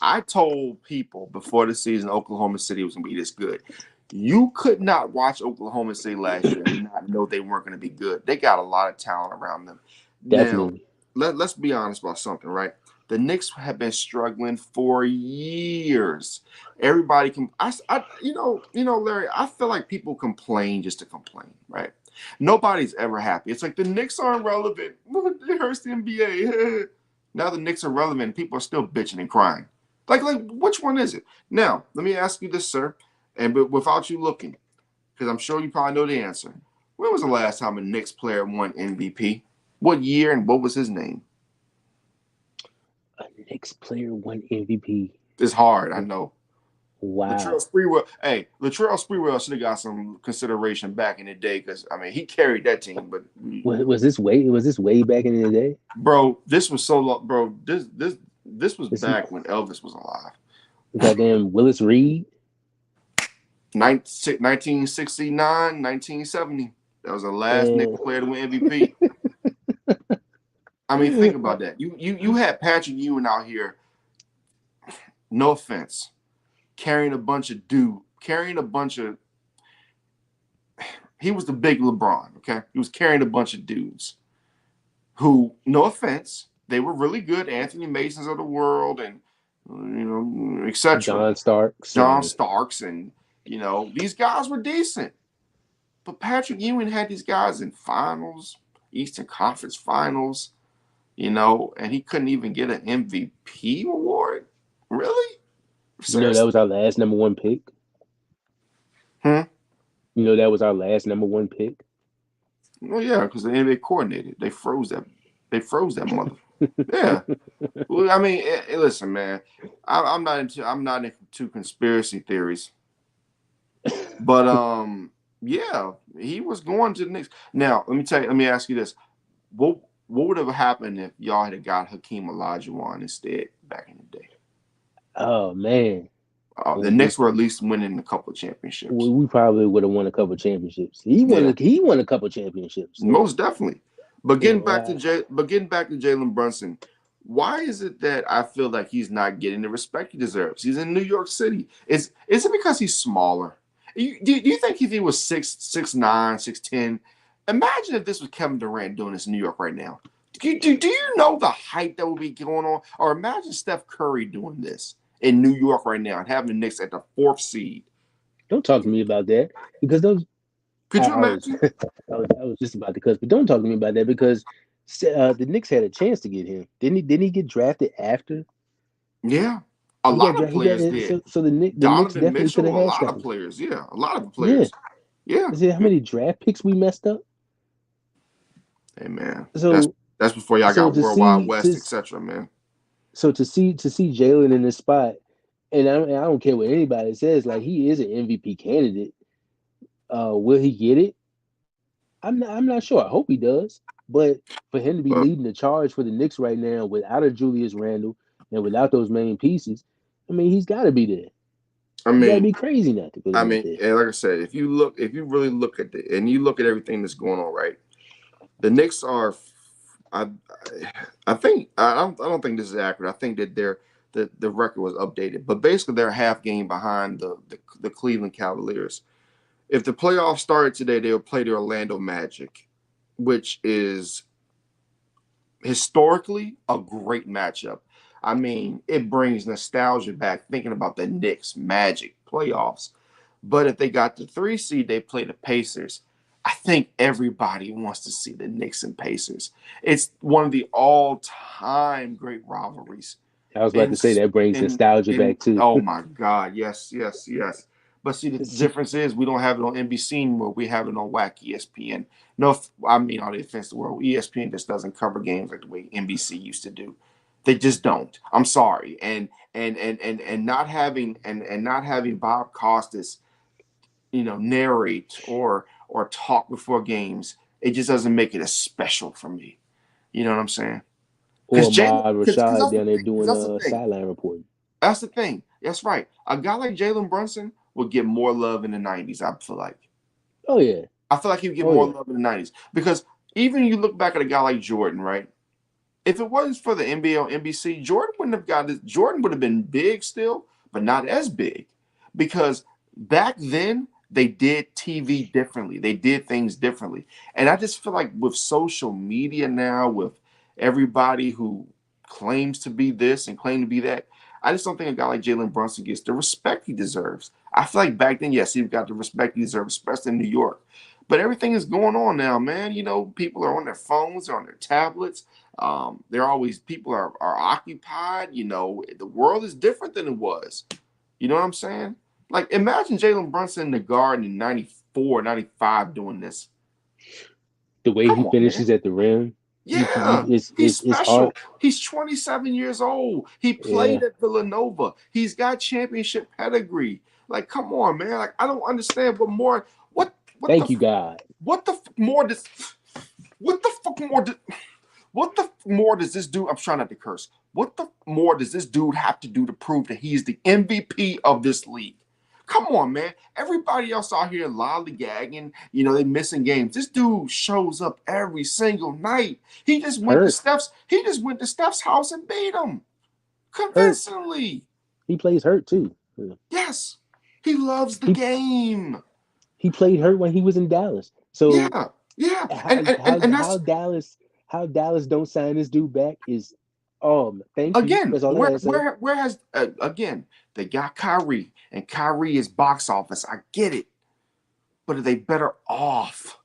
I told people before the season Oklahoma City was gonna be this good. You could not watch Oklahoma City last year and not know they weren't gonna be good. They got a lot of talent around them. Now, Definitely. let's be honest about something, right? The Knicks have been struggling for years. Everybody can, Larry. I feel like people complain just to complain, right? Nobody's ever happy. It's like the Knicks aren't relevant. It hurts the NBA. Now the Knicks are relevant. People are still bitching and crying. Like, which one is it? Now, let me ask you this, sir, and but without you looking, because I'm sure you probably know the answer. When was the last time a Knicks player won MVP? What year and what was his name? A Knicks player won MVP. It's hard, I know. Latrell Wow. Sprewell. Hey, Latrell Sprewell should have got some consideration back in the day because I mean he carried that team. But Was this way back in the day? bro, this was so long, bro. This was This is back when Elvis was alive. goddamn Willis Reed. 1969, 1970. That was the last Knicks And player to win MVP. I mean, think about that. You had Patrick Ewing out here. No offense, carrying a bunch of. He was the big LeBron. Okay, he was carrying a bunch of dudes who, no offense, they were really good. Anthony Masons of the world, and etc. John Starks John and Starks, and these guys were decent. But Patrick Ewing had these guys in finals, Eastern Conference Finals, and he couldn't even get an MVP award. Really? that Seriously? was our last number one pick. Hmm? That was our last number one pick. Well, yeah, because the NBA coordinated. They froze that. They froze that mother. Yeah. Well, I mean, listen, man. I'm not into conspiracy theories, but yeah, he was going to the Knicks. Now, let me tell you. Let me ask you this: what would have happened if y'all had got Hakeem Olajuwon instead back in the day? Oh man, The we, Knicks were at least winning a couple of championships. we probably would have won a couple championships. He won. Yeah, He won a couple championships. So most definitely. But you getting know, back to Jalen Brunson, why is it that I feel like he's not getting the respect he deserves? He's in New York City. Is it because he's smaller? Do you think if he was 6'9", 6'10", imagine if this was Kevin Durant doing this in New York right now? Do you know the hype that would be going on? Or imagine Steph Curry doing this in New York right now and having the Knicks at the fourth seed. don't talk to me about that because those. Could you I was, imagine? I was just about to cuss, but don't talk to me about that because the Knicks had a chance to get him. Didn't he get drafted after Yeah. A he got lot of drafted? He got players did. so the Knicks Donovan definitely could have Mitchell, a had lot of Stephon. players. Yeah, a lot of the Yeah, players. Yeah. I said how many draft picks we messed up. Hey man, that's So that's before y'all so got to World Wide see West, etc. Man. to see Jalen in this spot, and I don't care what anybody says, like he is an MVP candidate. Will he get it? I'm not sure. I hope he does. But for him to be But leading the charge for the Knicks right now without a Julius Randle and without those main pieces, I mean he's got to be there. I You got to mean, be crazy not to put him up there. and like I said, if you really look at it, and you look at everything that's going on, right? The Knicks are, I, I think I don't think this is accurate. I think that the record was updated, but basically they're a half game behind the Cleveland Cavaliers. If the playoffs started today, they would play the Orlando Magic, which is historically a great matchup. I mean, it brings nostalgia back thinking about the Knicks Magic playoffs. But if they got the 3 seed, they play the Pacers. I think everybody wants to see the Knicks and Pacers. It's one of the all-time great rivalries. I was about In to say that brings nostalgia in back too. oh my God, yes, yes, yes. But see, the See, difference is we don't have it on NBC anymore. We have it on WAC ESPN. No, I mean all the offense in the world. ESPN just doesn't cover games like the way NBC used to do. They just don't. I'm sorry. And not having Bob Costas, narrate or talk before games. it just doesn't make it as special for me. You know what I'm saying? Or Because Jalen, Ahmad because Rashad that's the down there thing. Because doing that's the a thing. sideline reporting. That's the thing. That's right. A guy like Jalen Brunson would get more love in the '90s. I feel like. Oh yeah, I feel like he would get oh more yeah. love in the '90s because even you look back at a guy like Jordan, right? If it wasn't for the NBA or NBC, Jordan wouldn't have got this. Jordan would have been big still, but not as big because back then they did TV differently. They did things differently. And I just feel like with social media now, with everybody who claims to be this and claim to be that, I just don't think a guy like Jalen Brunson gets the respect he deserves. I feel like back then, yes, he got the respect he deserved, especially in New York. But everything is going on now, man. You know, people are on their phones, they're on their tablets. They're always people are occupied. You know, the world is different than it was. You know what I'm saying? Like, imagine Jalen Brunson in the Garden in '94, '95 doing this. The way Come he on, man. finishes at the rim, Yeah, he's it's hard. special. He's 27 years old. He Yeah. played at Villanova. He's got championship pedigree. Like, come on, man. Like, I don't understand what more. What the Thank you, God. what the more does what the fuck more does what the more does this dude? I'm trying not to curse. What the more does this dude have to do to prove that he's the MVP of this league? Come on, man. Everybody else out here lollygagging, you know, they missing games. This dude shows up every single night. Hurt, He just went to Steph's house and beat him hurt. convincingly. He plays hurt too. Yeah. Yes. He loves the He game. he played hurt when he was in Dallas. So Yeah. Yeah. how And that's how Dallas don't sign this dude back is thank you. again, That's all I gotta say. where has again they got Kyrie and Kyrie is box office. I get it, but are they better off?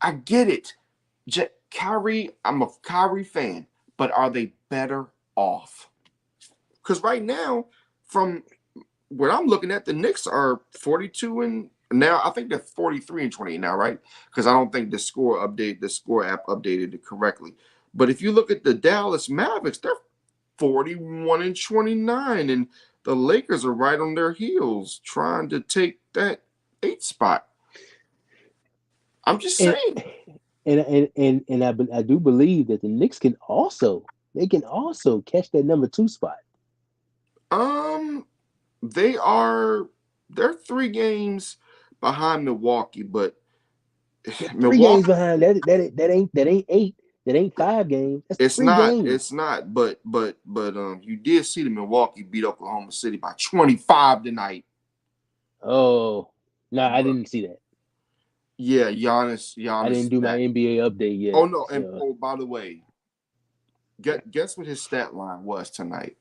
I get it. Kyrie, I'm a Kyrie fan, but are they better off? Because right now, from what I'm looking at, the Knicks are 42 and now I think they're 43 and 28 now, right? Because I don't think the score app updated it correctly. But if you look at the Dallas Mavericks, they're 41 and 29, and the Lakers are right on their heels trying to take that 8 spot. I'm just And saying. I do believe that the Knicks can also catch that number 2 spot. Um, they are they're 3 games behind Milwaukee, but That's 3 games Milwaukee behind. That ain't 8. That ain't 5 games. That's it's three not games. it's not but you did see the Milwaukee beat Oklahoma City by 25 tonight. Oh no, I But didn't see that. yeah, I Giannis didn't do my stat. NBA update yet. Oh no, and So oh by the way, guess what his stat line was tonight.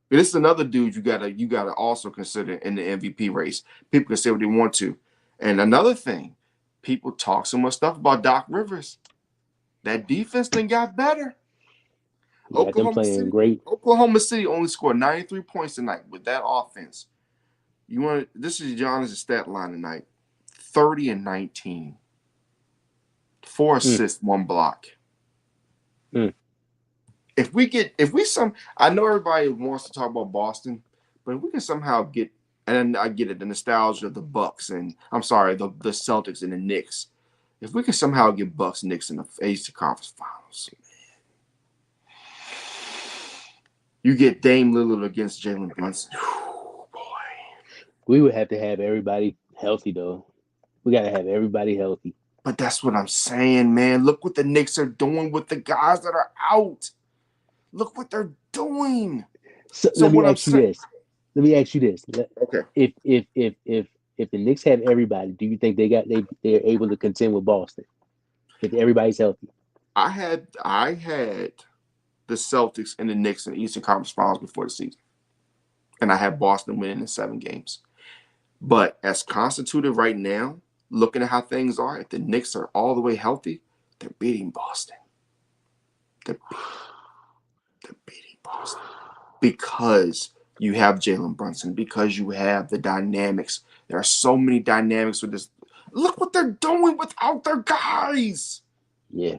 This is another dude you gotta also consider in the MVP race. People can say what they want to. And another thing, people talk so much stuff about Doc Rivers. That defense then got better. you got them Oklahoma playing City, great. Oklahoma City only scored 93 points tonight with that offense. This is Giannis' stat line tonight. 30 and 19. 4 Mm, assists, 1 block. mm. If we some I know everybody wants to talk about Boston, but if we can somehow get and I get it, the nostalgia of the Bucks and I'm sorry, the Celtics and the Knicks. If we can somehow get Bucks Knicks in the Eastern Conference Finals, you get Dame Lillard against Jalen Brunson. Whew, boy. We would have to have everybody healthy though. We got to have everybody healthy. But that's what I'm saying, man. Look what the Knicks are doing with the guys that are out. Look what they're doing. So So what I'm saying, Let me ask you this. okay, If the Knicks have everybody, do you think they're able to contend with Boston if everybody's healthy? I had the Celtics and the Knicks in the Eastern Conference Finals before the season, and I had Boston winning in 7 games. But as constituted right now, looking at how things are, if the Knicks are all the way healthy, they're beating Boston. They're, they're beating Boston because you have Jalen Brunson, because you have the dynamics. There are so many dynamics with this. Look what they're doing without their guys. Yeah,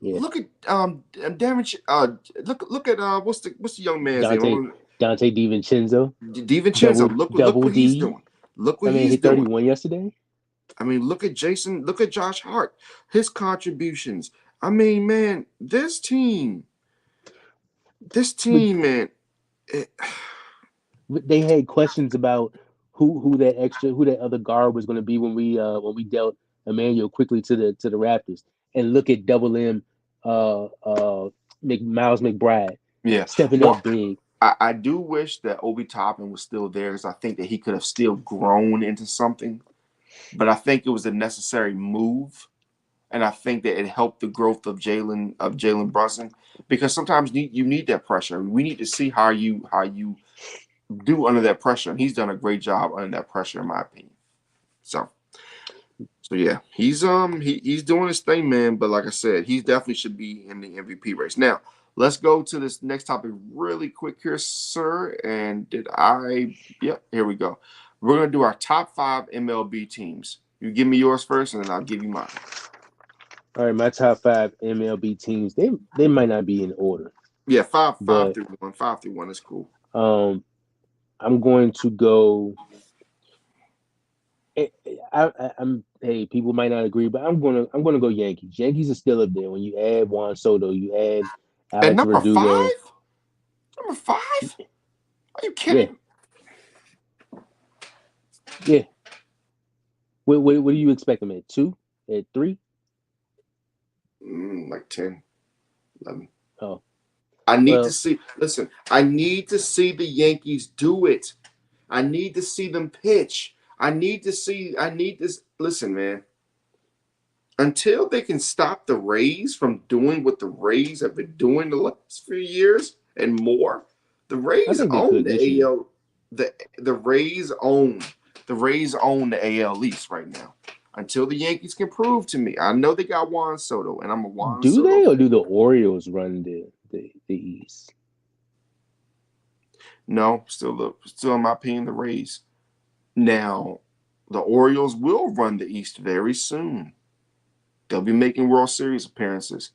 yeah. Look at damage. Look at what's the young man's Dante name? Dante DiVincenzo, DiVincenzo. double Look double what he's D. doing. Look I what mean, he's hit doing. 31 yesterday. I mean, look at Jason. Look at Josh Hart. His contributions. I mean, man, But man. It, they had questions about who that other guard was going to be when we dealt Emmanuel quickly to the Raptors, and look at Double M, Miles McBride yeah. stepping Well, up big. I do wish that Obi Toppin was still there because I think that he could have still grown into something. But I think it was a necessary move, and I think that it helped the growth of Jalen Brunson because sometimes you need that pressure. We need to see how you do under that pressure, and he's done a great job under that pressure, in my opinion. So. So yeah, he's doing his thing, man. But like I said, he definitely should be in the MVP race. Now, let's go to this next topic really quick here, sir. And did I? Yep, here we go. We're gonna do our top five MLB teams. You give me yours first, and then I'll give you mine. All right, my top five MLB teams. They might not be in order, Yeah, five but through one. 5 through 1 is cool. um, I'm going to go. I'm hey, people might not agree, but I'm gonna go Yankees. Yankees are still up there. When you add Juan Soto, you add And Alex number Verdugo. five, number five. Are you Yeah, kidding? yeah. What do you expect them at two? At three? Like 10, 11. Oh, I need to well, see. Listen, I need to see the Yankees do it. I need to see them pitch. I need to see. I need this. Listen, man. Until they can stop the Rays from doing what the Rays have been doing the last few years and more, the I Rays think they own could the this year. AL. The Rays own the AL East right now. Until the Yankees can prove to me, I know they got Juan Soto, and I'm a Juan Do Soto they or fan. do the Orioles run the East? No, still in my opinion, the Rays. Now, the Orioles will run the East very soon. They'll be making World Series appearances.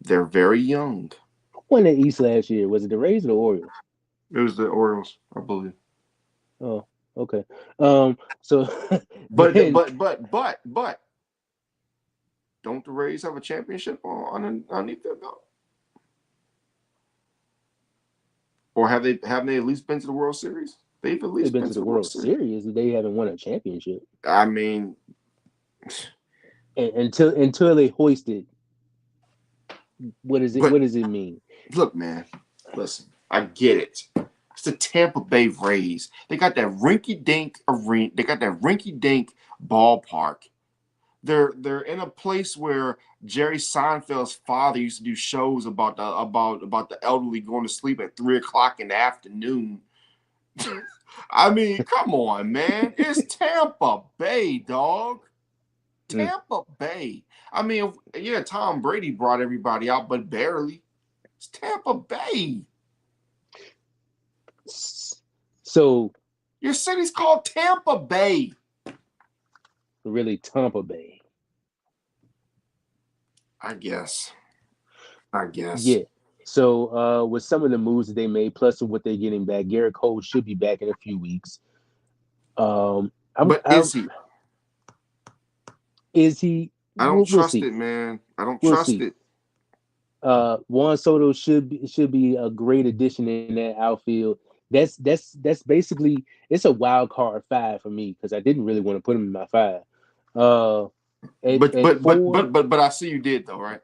They're very young. Who won the East last year? Was it the Rays or the Orioles? It was the Orioles, I believe. Oh, okay. So But then but but but but don't the Rays have a championship underneath their belt? Or have they at least been to the World Series? They've at they've least been been to to the the World World Series. Series. They haven't won a championship. I mean, And until they hoisted, what is it? but What does it mean? look, man, listen, I get it. It's the Tampa Bay Rays. They got that rinky dink arena. They got that rinky dink ballpark. They're in a place where Jerry Seinfeld's father used to do shows about the elderly going to sleep at 3 o'clock in the afternoon. I mean, come on, man. It's Tampa Bay, dog. Mm. Tampa Bay. I mean, yeah, Tom Brady brought everybody out, but barely. It's Tampa Bay. So Your city's called Tampa Bay. really, Tampa Bay. I guess. I guess. Yeah. So with some of the moves that they made, plus what they're getting back, Garrett Cole should be back in a few weeks. But I'm is he? is he? I don't We'll trust see. it, man. I don't We'll trust see. it. Juan Soto should be a great addition in that outfield. That's basically it's a wild card five for me because I didn't really want to put him in my five. Uh, at But at but but four, but but but I see you did though, right?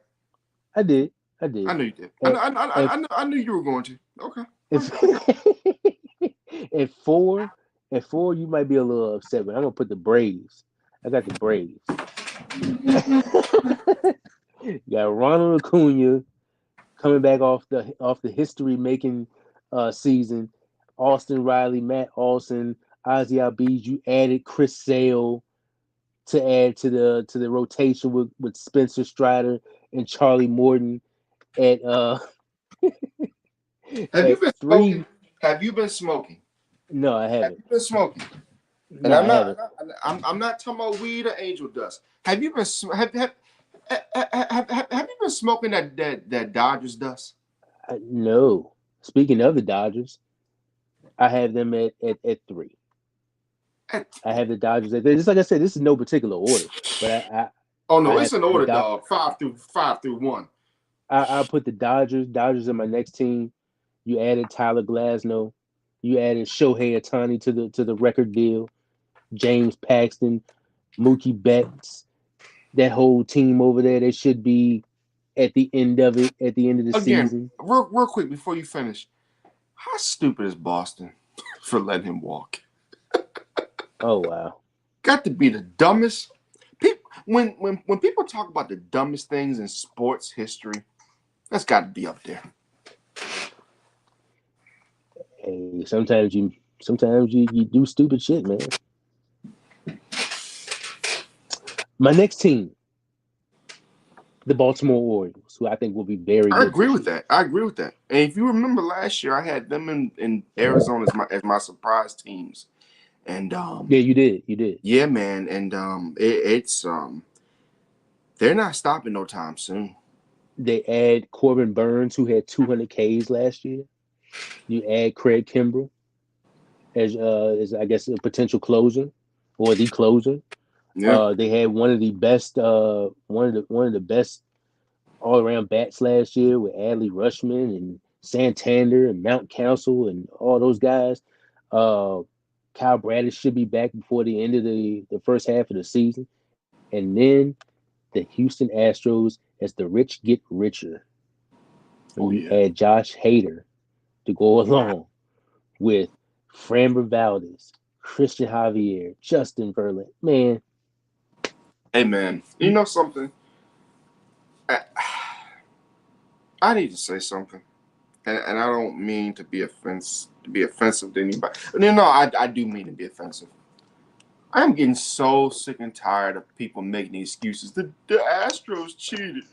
I did, I I did. knew you did. I know, At I, know, at I, know, I knew you were going to. Okay. All if right. at four at four you might be a little upset, but I'm gonna put the Braves. I got the Braves. You got Ronald Acuna coming back off the history making season. Austin Riley, Matt Olson, Ozzy Albies. You added Chris Sale to add to the rotation with Spencer Strider and Charlie Morton at Have you at been smoking? three. Have you been smoking? No, I Have haven't. you been smoking? And No, I'm I not. haven't. I'm not talking about weed or angel dust. Have you been? Have you been smoking that Dodgers dust? No. Speaking of the Dodgers, I have them at three. I have the Dodgers. Just like I said, this is no particular order, but Oh I no, have it's an the order, dog. Five through one. I put the Dodgers in my next team. You added Tyler Glasnow. You added Shohei Ohtani to the record deal. James Paxton, Mookie Betts, that whole team over there. They should be at the end of it, at the end of the Again, season. real quick before you finish, how stupid is Boston for letting him walk? Oh wow. Got to be the dumbest. People when people talk about the dumbest things in sports history, that's got to be up there. Hey, sometimes you do stupid shit, man. My next team, the Baltimore Orioles, who I think will be very I good agree this with year. that. I agree with that. And if you remember last year, I had them in Arizona as my surprise teams. And Yeah, you did. You did. yeah, man. And it's they're not stopping no time soon. They add Corbin Burns, who had 200 Ks last year. You add Craig Kimbrell as I guess a potential closer or the closer. Yeah. They had one of the best all around bats last year with Adley Rushman and Santander and Mount Council and all those guys. Uh, Kyle Bradish should be back before the end of the first half of the season. And then the Houston Astros, as the rich get richer, when Oh you yeah. add Josh Hader to go along with Framber Valdez, Christian Javier, Justin Verlander. Man, Hey man, you know something? I, I need to say something, and I don't mean to be offensive to anybody. No, I do mean to be offensive. I am getting so sick and tired of people making excuses. The Astros cheated.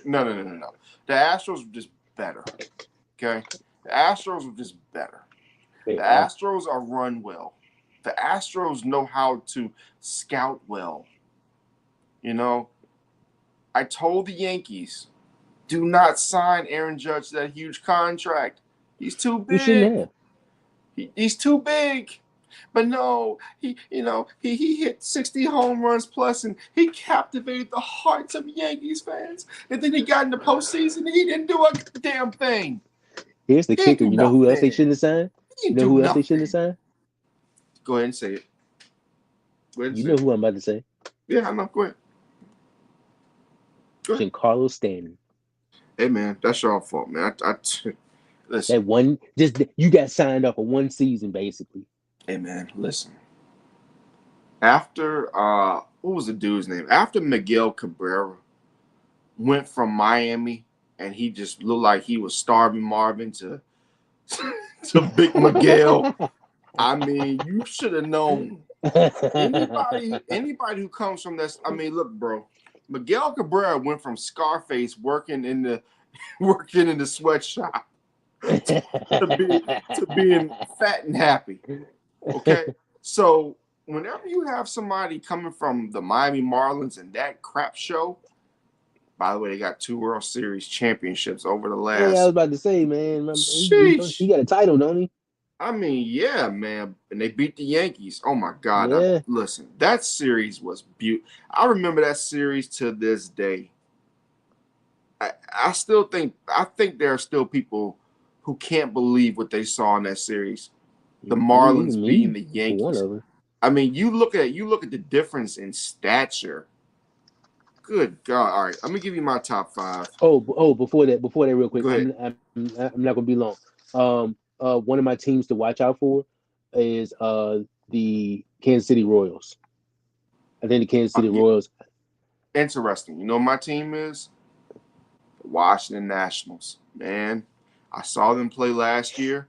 No. The Astros were just better. Okay? The Astros were just better. The I, Astros are run well. The Astros know how to scout well. You know, I told the Yankees, do not sign Aaron Judge to that huge contract. He's too you shouldn't big. have. He's too big. But no, he hit 60 home runs plus, and he captivated the hearts of Yankees fans. And then he got in the postseason and he didn't do a damn thing. Here's the He didn't kicker. do You know who else they nothing. shouldn't have signed? He You didn't know do who else they shouldn't have nothing. signed? Go ahead and say it. Go ahead and You say know it. who I'm about to say. Yeah, I know. Go ahead. Go ahead. Giancarlo Stanton. Hey man, that's your fault, man. Listen. That one, just you got signed up for one season, basically. Hey man, listen. After what was the dude's name? After Miguel Cabrera went from Miami and he just looked like he was starving Marvin to to Big Miguel. I mean, you should have known. Anybody who comes from this, I mean, look, bro. Miguel Cabrera went from Scarface working in the sweatshop to being fat and happy. Okay. So whenever you have somebody coming from the Miami Marlins and that crap show, by the way, they got 2 World Series championships over the Yeah, I was last. about to say, man, he Sheesh. got a title, don't he? I mean, yeah, man. And they beat the Yankees. Oh my God. Yeah. Listen, that series was beautiful. I remember that series to this day. I think there are still people who can't believe what they saw in that series. The Marlins Even beating me the for one Yankees. of them. I mean, you look at the difference in stature. Good God! All right, I'm gonna give you my top five. Before that, real quick, Go ahead. I'm not gonna be long. One of my teams to watch out for is the Kansas City Royals. I think the Kansas City Yeah, Royals. interesting. You know, my team is the Washington Nationals. Man, I saw them play last year.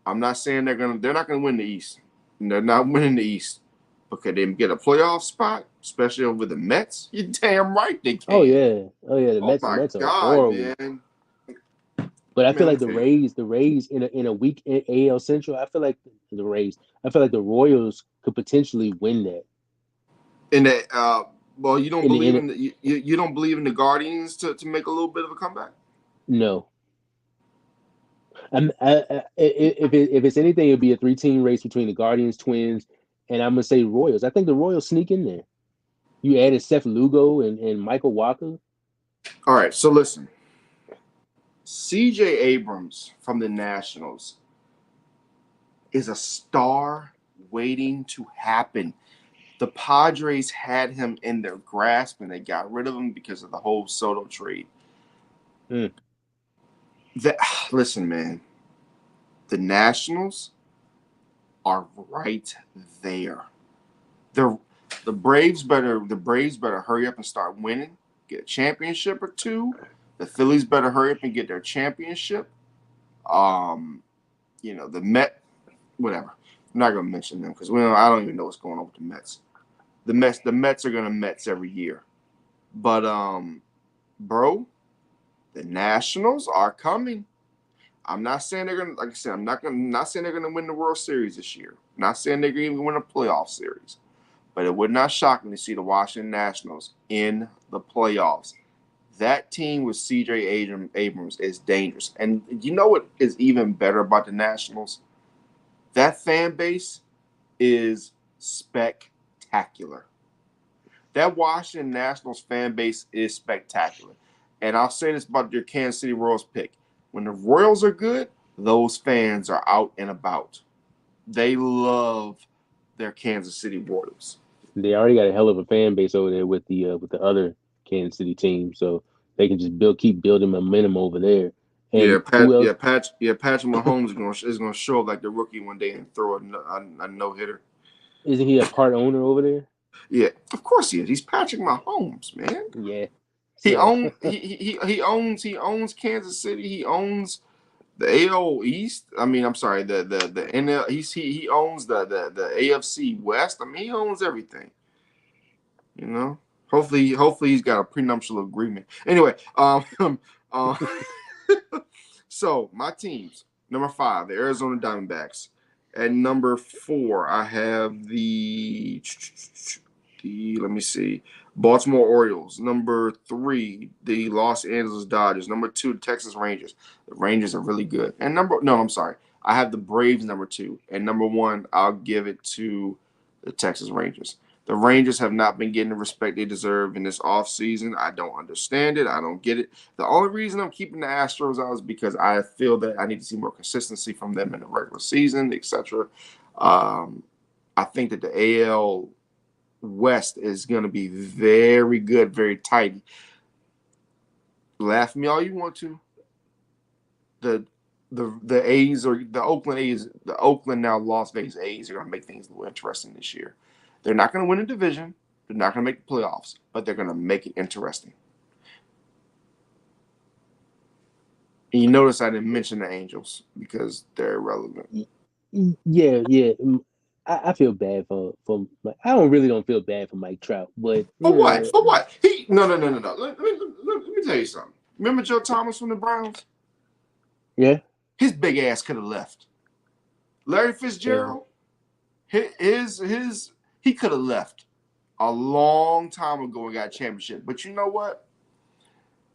I'm not saying they're not gonna win the East. They're not winning the East. But could they get a playoff spot, especially over the Mets? You're damn right they Oh can. yeah, oh yeah. Oh The my Mets are God, horrible. man. But I Man, feel let me like tell you. The Rays in a weak AL Central. I feel like the Rays. I feel like the Royals could potentially win that And that, well, you don't in the believe in in you don't believe in the Guardians to make a little bit of a comeback. no. If it's anything, it'd be a three-team race between the Guardians, Twins, and I'm gonna say Royals. I think the Royals sneak in there. You added Seth Lugo and Michael Walker. All right, so listen, C.J. Abrams from the Nationals is a star waiting to happen. The Padres had him in their grasp and they got rid of him because of the whole Soto trade. Mm. That listen, man, the Nationals are right there. They're the Braves better hurry up and start winning, get a championship or two. The Phillies better hurry up and get their championship. Um, the whatever. I'm not gonna mention them because I don't even know what's going on with the Mets. The Mets are gonna Mets every year. But bro, the Nationals are coming. I'm not saying they're gonna, like I said, not saying they're gonna win the World Series this year. I'm not saying they're gonna even win a playoff series. But it would not shock me to see the Washington Nationals in the playoffs. That team with C.J. Abrams is dangerous. And you know what is even better about the Nationals? That fan base is spectacular. That Washington Nationals fan base is spectacular. And I'll say this about your Kansas City Royals pick. When the Royals are good, those fans are out and about. They love their Kansas City Royals. They already got a hell of a fan base over there with the other Kansas City team, so they can just keep building momentum over there. Yeah, And who else? Patrick Mahomes is gonna show up like the rookie one day and throw a no hitter. Isn't he a part owner over there? Yeah, of course he is. He's Patrick Mahomes, man. Yeah. He So owns he owns Kansas City. He owns the AL East. I mean, I'm sorry, the NL. He owns the AFC West. I mean, he owns everything. You know. Hopefully he's got a prenuptial agreement. Anyway, uh, so my teams. Number 5, the Arizona Diamondbacks. At number 4, I have the let me see, Baltimore Orioles. Number 3, the Los Angeles Dodgers. Number 2, the Texas Rangers. The Rangers are really good. And I'm sorry, I have the Braves number 2, and number 1, I'll give it to the Texas Rangers. The Rangers have not been getting the respect they deserve in this offseason. I don't understand it. I don't get it. The only reason I'm keeping the Astros out is because I feel that I need to see more consistency from them in the regular season, etc. I think that the AL West is going to be very good, very tight. Laugh at me all you want to. The the A's or the Oakland A's, the Oakland now Las Vegas A's are going to make things a little interesting this year. They're not going to win a division. They're not going to make the playoffs, but they're going to make it interesting. And you notice I didn't mention the Angels because they're irrelevant. yeah. I feel bad I don't feel bad for Mike Trout, but For what? For what? He no. Let me tell you something. Remember Joe Thomas from the Browns? yeah. His big ass could have left. Larry Uh, Fitzgerald, his he could have left a long time ago and got a championship. But you know what?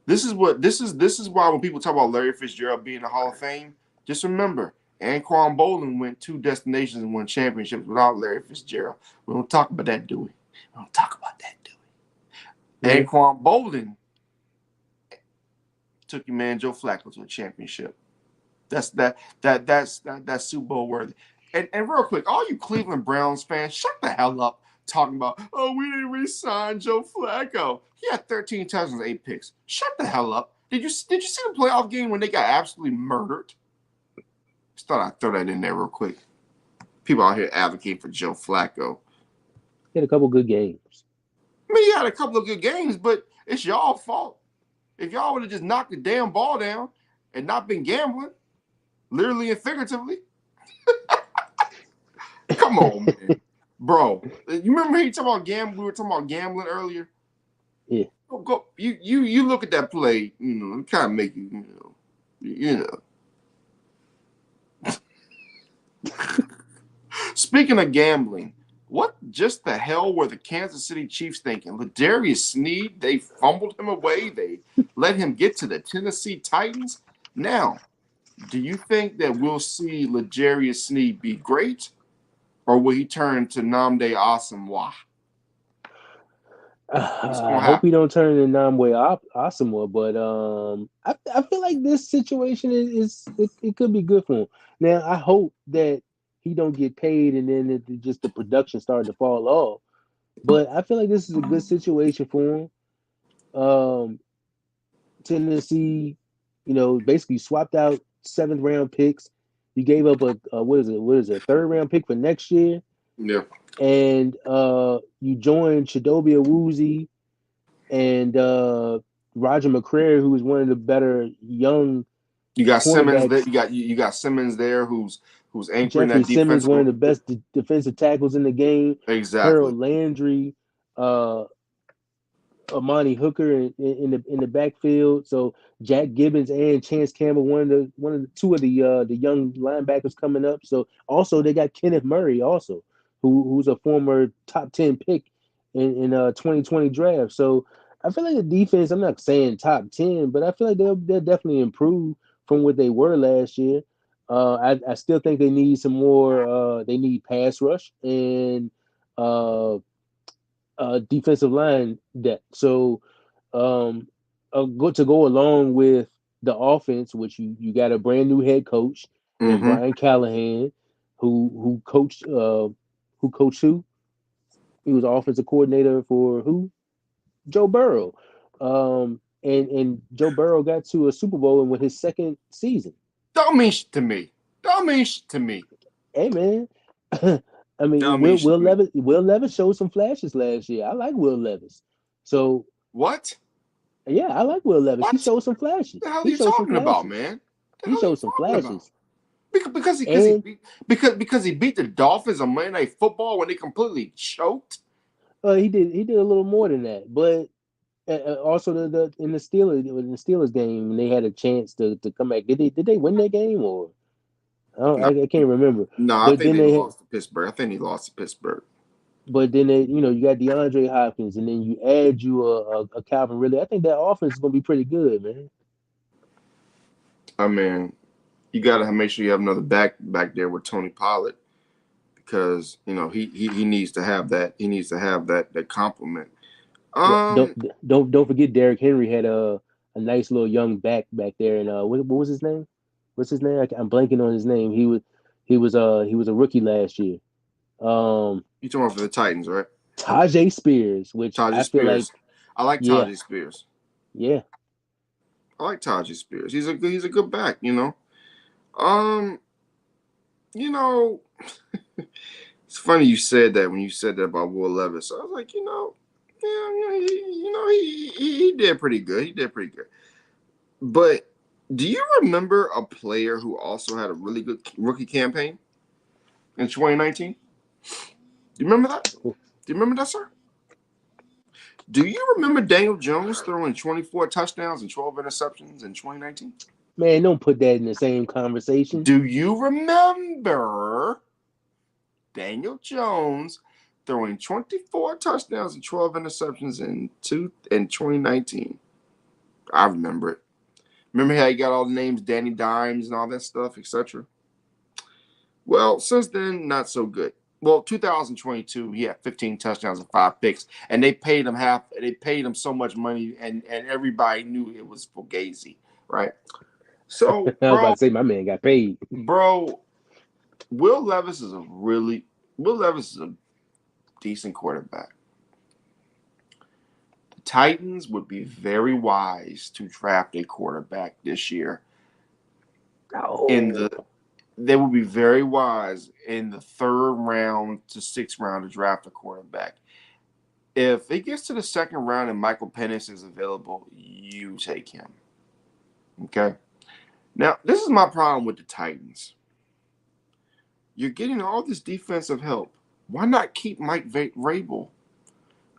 This is why when people talk about Larry Fitzgerald being in the Hall of Fame, just remember Anquan Bolden went 2 destinations and won championships without Larry Fitzgerald. We don't talk about that, do we? We don't talk about that, do we? yeah. Anquan Bolden took your man Joe Flacco to a championship. That's Super Bowl worthy. And real quick, all you Cleveland Browns fans, shut the hell up talking about, oh, we didn't re-sign Joe Flacco. He had 13 touchdowns, 8 picks. Shut the hell up. Did you see the playoff game when they got absolutely murdered? Just thought I'd throw that in there real quick. People out here advocating for Joe Flacco. He had a couple good games. I mean, he had a couple of good games, but it's y'all fault. If y'all would have just knocked the damn ball down and not been gambling, literally and figuratively. Come on, man. Bro. You remember he talking about gambling? We were talking about gambling earlier. Yeah. You look at that play, it kind of make you Speaking of gambling, what just the hell were the Kansas City Chiefs thinking? Ladarius Sneed, they fumbled him away. They let him get to the Tennessee Titans. Now, Do you think that we'll see L'Jarius Sneed be great, or will he turn to Namde Asamoah? What's I gonna hope he happen? don't turn into Namwe Asamoah, but I feel like this situation it could be good for him. Now I hope that he don't get paid and then just the production started to fall off. But I feel like this is a good situation for him. Tennessee, basically swapped out seventh round picks. You gave up a what is it, a third round pick for next year, Yeah, and you joined Chidobe Awuzie and Roger McCreary, who is one of the better young you got Simmons there. cornerbacks. You got Simmons there, who's anchoring Jeffrey that Simmons, one of defensive. the best defensive tackles in the game. Exactly. Harold Landry, uh, Amani Hooker in the backfield. So Jack Gibbons and Chance Campbell, one of the two of the young linebackers coming up. So also they got Kenneth Murray also, who's a former top 10 pick in 2020 draft. So I feel like the defense, I'm not saying top 10, but I feel like they'll definitely improve from what they were last year. I still think they need some more. They need pass rush and uh, defensive line depth. So go along with the offense, which you got a brand new head coach and Mm-hmm. Brian Callahan, who coached who? He was offensive coordinator for who? Joe Burrow. And Joe Burrow got to a Super Bowl in with his second season. Don't mean shit to me. Don't mean shit to me. Hey man. I mean, Don't mean shit to me. Will Levis showed some flashes last year. I like Will Levis. So What? yeah, I like Will Levis. He What? showed some The flashes. hell are He you showed some talking about, flashes. man? The He hell are you showed some talking about? flashes. Because he And beat because he beat the Dolphins on Monday Night Football when they completely choked. he did a little more than that. But also the in the Steelers game when they had a chance to come back. Did they win that game or No, I can't remember. no, I But think then they they had lost to Pittsburgh. I think they lost to Pittsburgh. but then you got DeAndre Hopkins and then you add a Calvin Ridley. I think that offense is gonna be pretty good, man. I mean, you got to make sure you have another back there with Tony Pollard because he needs to have that. He needs to have that compliment. Well, don't Um, don't forget Derrick Henry had a nice little young back there, and what was his name? What's his name? I'm blanking on his name. He was a rookie last year. Um, you talking about for the Titans, right? Tajay Spears, which Tajay I feel like, Spears. I like yeah, Tajay Spears. yeah. I like Tajay Spears. He's a good back. Um, you know, it's funny you said that when you said that about Will Levis. I was like, yeah, he did pretty good. He did pretty good. But do you remember a player who also had a really good rookie campaign in 2019? Do you remember that? Do you remember that, sir? Do you remember Daniel Jones throwing 24 touchdowns and 12 interceptions in 2019? Man, don't put that in the same conversation. Do you remember Daniel Jones throwing 24 touchdowns and 12 interceptions in 2019? I remember it. Remember how he got all the names, Danny Dimes and all that stuff, etc. Well, since then, not so good. Well, 2022, he had 15 touchdowns and 5 picks, and they paid him half. They paid him so much money, and everybody knew it was Fugazi, right? So, I was about to say my man got paid. bro, Will Levis is a decent quarterback. The Titans would be very wise to draft a quarterback this year. In Oh, the They would be very wise in the third round to sixth round to draft a quarterback. If it gets to the second round and Michael Penix is available, you take him. Okay. Now, this is my problem with the Titans. You're getting all this defensive help. Why not keep Mike Vrabel?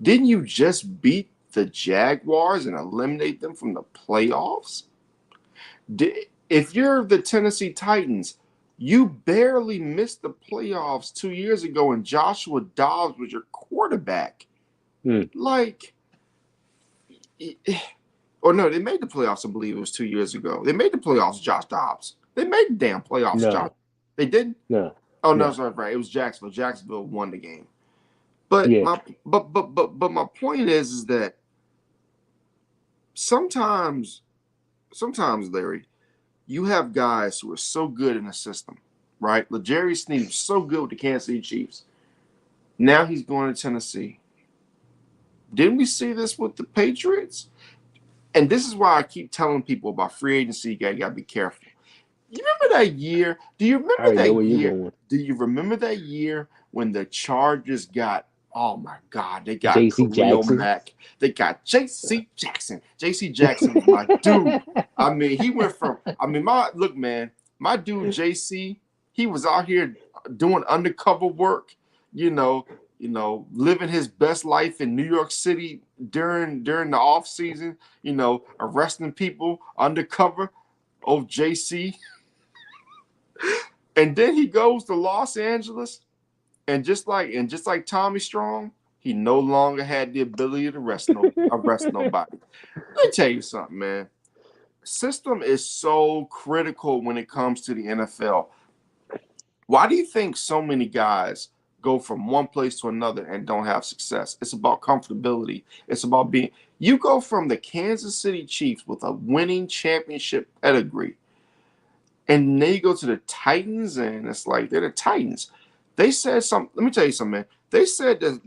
Didn't you just beat the Jaguars and eliminate them from the playoffs? If you're the Tennessee Titans, you barely missed the playoffs 2 years ago, and Joshua Dobbs was your quarterback. mm. Like, or no, they made the playoffs. I believe it was 2 years ago. They made the playoffs. Josh Dobbs. They made the damn playoffs, John. No, They didn't. no, Oh no, no. sorry, right. It was Jacksonville. Jacksonville won the game. But Yeah. my point is that sometimes Larry, you have guys who are so good in the system, right? L'Jarius Sneed so good with the Kansas City Chiefs. Now he's going to Tennessee. Didn't we see this with the Patriots? And this is why I keep telling people about free agency. You got to be careful. You remember that year? Do you I remember already know that where you're year? going. Do you remember that year when the Chargers got, oh my God, they got J.C. Khalil Jackson. Mack. They got J.C. Jackson. J.C. Jackson was my dude. I mean, he went from, look, man, my dude J.C., he was out here doing undercover work, living his best life in New York City during the off season, arresting people undercover. Oh, JC. And then he goes to Los Angeles, and just like Tommy Strong, he no longer had the ability to arrest nobody. Let me tell you something, man. System is so critical when it comes to the NFL. Why do you think so many guys go from one place to another and don't have success? It's about comfortability. It's about being. You go from the Kansas City Chiefs with a winning championship pedigree, and then you go to the Titans, and it's like they're the Titans. They said something. Let me tell you something, man. They said that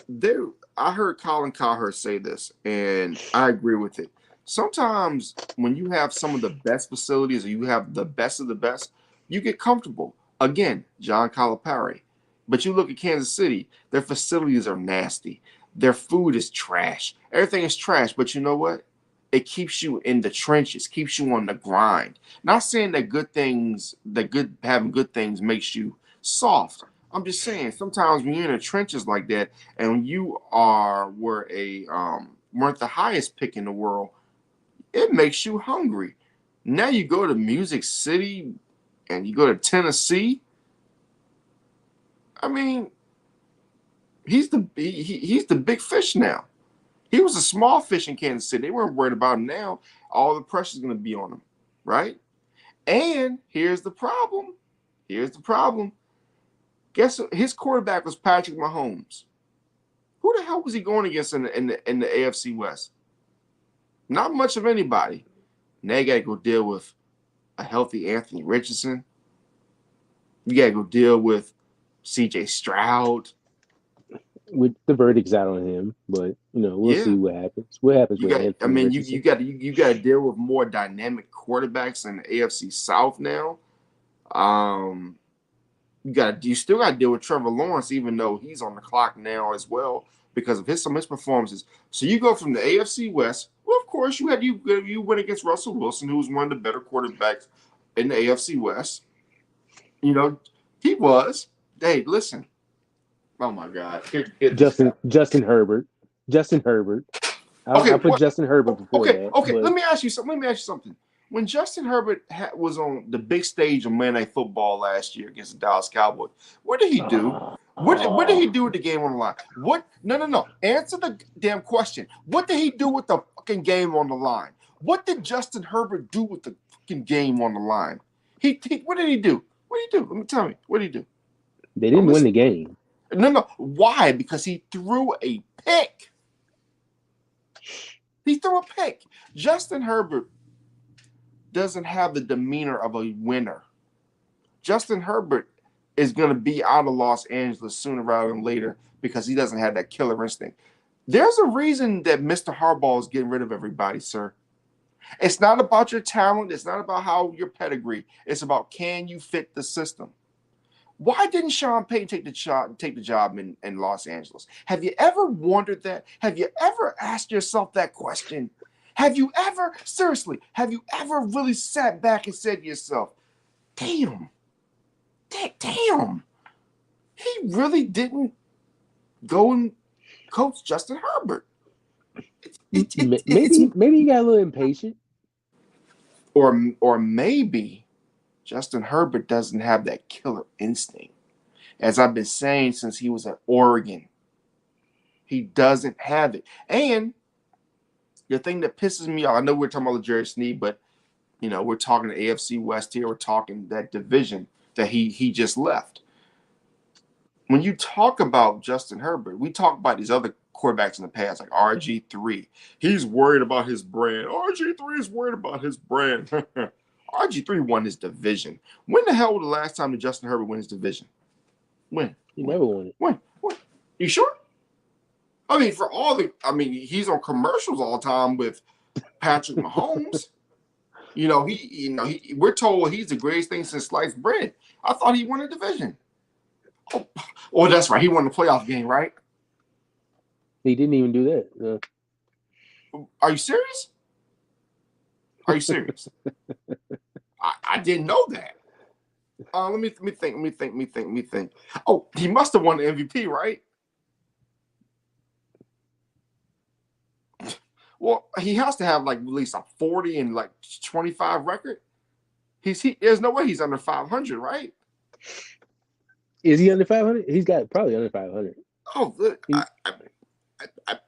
they. I heard Colin Cowherd say this, and I agree with it. Sometimes when you have some of the best facilities, or you have the best of the best, you get comfortable. Again, John Calipari. But you look at Kansas City, their facilities are nasty. Their food is trash. Everything is trash. But you know what? It keeps you in the trenches, keeps you on the grind. Not saying that having good things makes you soft. I'm just saying sometimes when you're in the trenches like that, and you weren't the highest pick in the world, it makes you hungry. Now you go to Music City and you go to Tennessee. I mean, he's the big fish now. He was a small fish in Kansas City. They weren't worried about him now. All the pressure's going to be on him, right? And here's the problem. Guess what? His quarterback was Patrick Mahomes. Who the hell was he going against in the AFC West? Not much of anybody. Now you got to go deal with a healthy Anthony Richardson. You got to go deal with C.J. Stroud. With the verdict's out on him, but we'll see Yeah, what happens. What happens you with got. I Anthony mean, Richardson? you got to deal with more dynamic quarterbacks in the AFC South now. Um, you still got to deal with Trevor Lawrence, even though he's on the clock now as well because of some of his performances. So you go from the AFC West. Well, of course, you went against Russell Wilson, who was one of the better quarterbacks in the AFC West. He was. Hey, listen. Oh my God, hit this guy. Justin Herbert. Justin Herbert. Okay, I put what? Justin Herbert before Okay, that, okay. but Let me ask you something. When Justin Herbert was on the big stage of Monday Night Football last year against the Dallas Cowboys, what did he do? What did he do with the game on the line? What? No, no, no. Answer the damn question. What did he do with the fucking game on the line? What did Justin Herbert do with the fucking game on the line? What did he do? What did he do? Let me tell me. What did he do? they I'm didn't win the listening. game. No, no. Why? Because he threw a pick. He threw a pick. Justin Herbert doesn't have the demeanor of a winner. Justin Herbert is going to be out of Los Angeles sooner rather than later because he doesn't have that killer instinct. There's a reason that Mr. Harbaugh is getting rid of everybody, sir. It's not about your talent. It's not about how your pedigree. It's about can you fit the system. Why didn't Sean Payton take the job in Los Angeles? Have you ever wondered that? Have you ever asked yourself that question? Have you ever really sat back and said to yourself, damn, he really didn't go and coach Justin Herbert. It's Maybe he got a little impatient. or maybe Justin Herbert doesn't have that killer instinct. As I've been saying since he was at Oregon, he doesn't have it. And the thing that pisses me off, I know we're talking about L'Jarius Sneed, but We're talking the AFC West here. We're talking that division that he just left. When you talk about Justin Herbert, we talk about these other quarterbacks in the past, like RG3. He's worried about his brand. RG3 is worried about his brand. RG3 won his division. When the hell was the last time that Justin Herbert won his division? When? He never won it. When? You sure? He's on commercials all the time with Patrick Mahomes. We're told he's the greatest thing since sliced bread. I thought he won a division. Oh, that's right. He won the playoff game, right? He didn't even do that. Are you serious? Are you serious? I didn't know that. Let me think. Oh, he must have won the MVP, right? Well, he has to have like at least a 40 and like 25 record. There's no way he's under 500, right? Is he under 500? He's got probably under 500. Oh,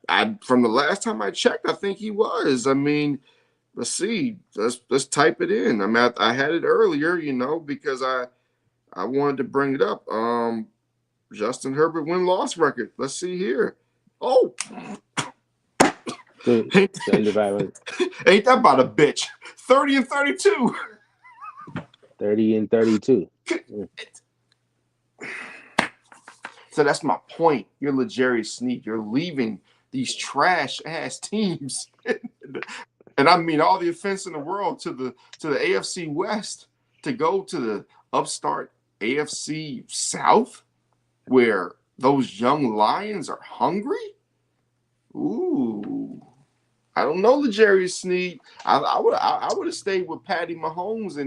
I from the last time I checked, I think he was. Let's see. Let's type it in. I had it earlier, because I wanted to bring it up. Justin Herbert win-loss record. Let's see here. Oh. Under 500. Ain't that about a bitch? 30 and 32. 30 and 32. So that's my point. You're L'Jarius Sneed. You're leaving these trash ass teams, and I mean all the offense in the world to the AFC West to go to the upstart AFC South, where those young lions are hungry. Ooh, I don't know, L'Jarius Sneed. I would have stayed with Patty Mahomes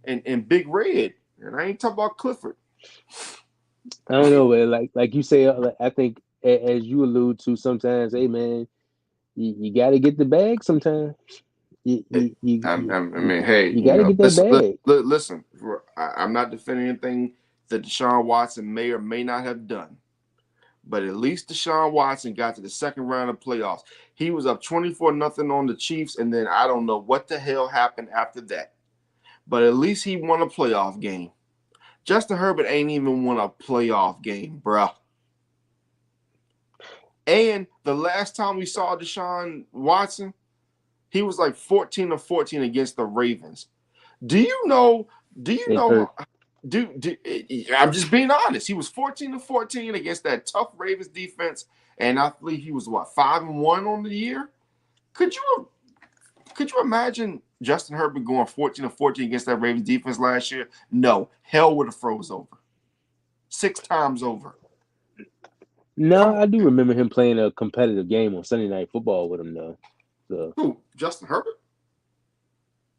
and Big Red, and I ain't talking about Clifford. I don't know, but like you say, I think as you allude to sometimes, hey man, you got to get the bag sometimes. Hey, you got to get that bag. Listen, I'm not defending anything that Deshaun Watson may or may not have done, but at least Deshaun Watson got to the second round of playoffs. He was up 24-0 on the Chiefs, and then I don't know what the hell happened after that. But at least he won a playoff game. Justin Herbert ain't even won a playoff game, bruh. And the last time we saw Deshaun Watson, he was like 14-14 against the Ravens. Do you know? I'm just being honest. He was 14-14 against that tough Ravens defense, and I believe he was 5-1 on the year. Could you imagine Justin Herbert going 14-14 against that Ravens defense last year? No, hell would have froze over. 6 times over. No, I do remember him playing a competitive game on Sunday Night Football with him, though. So. Who? Justin Herbert?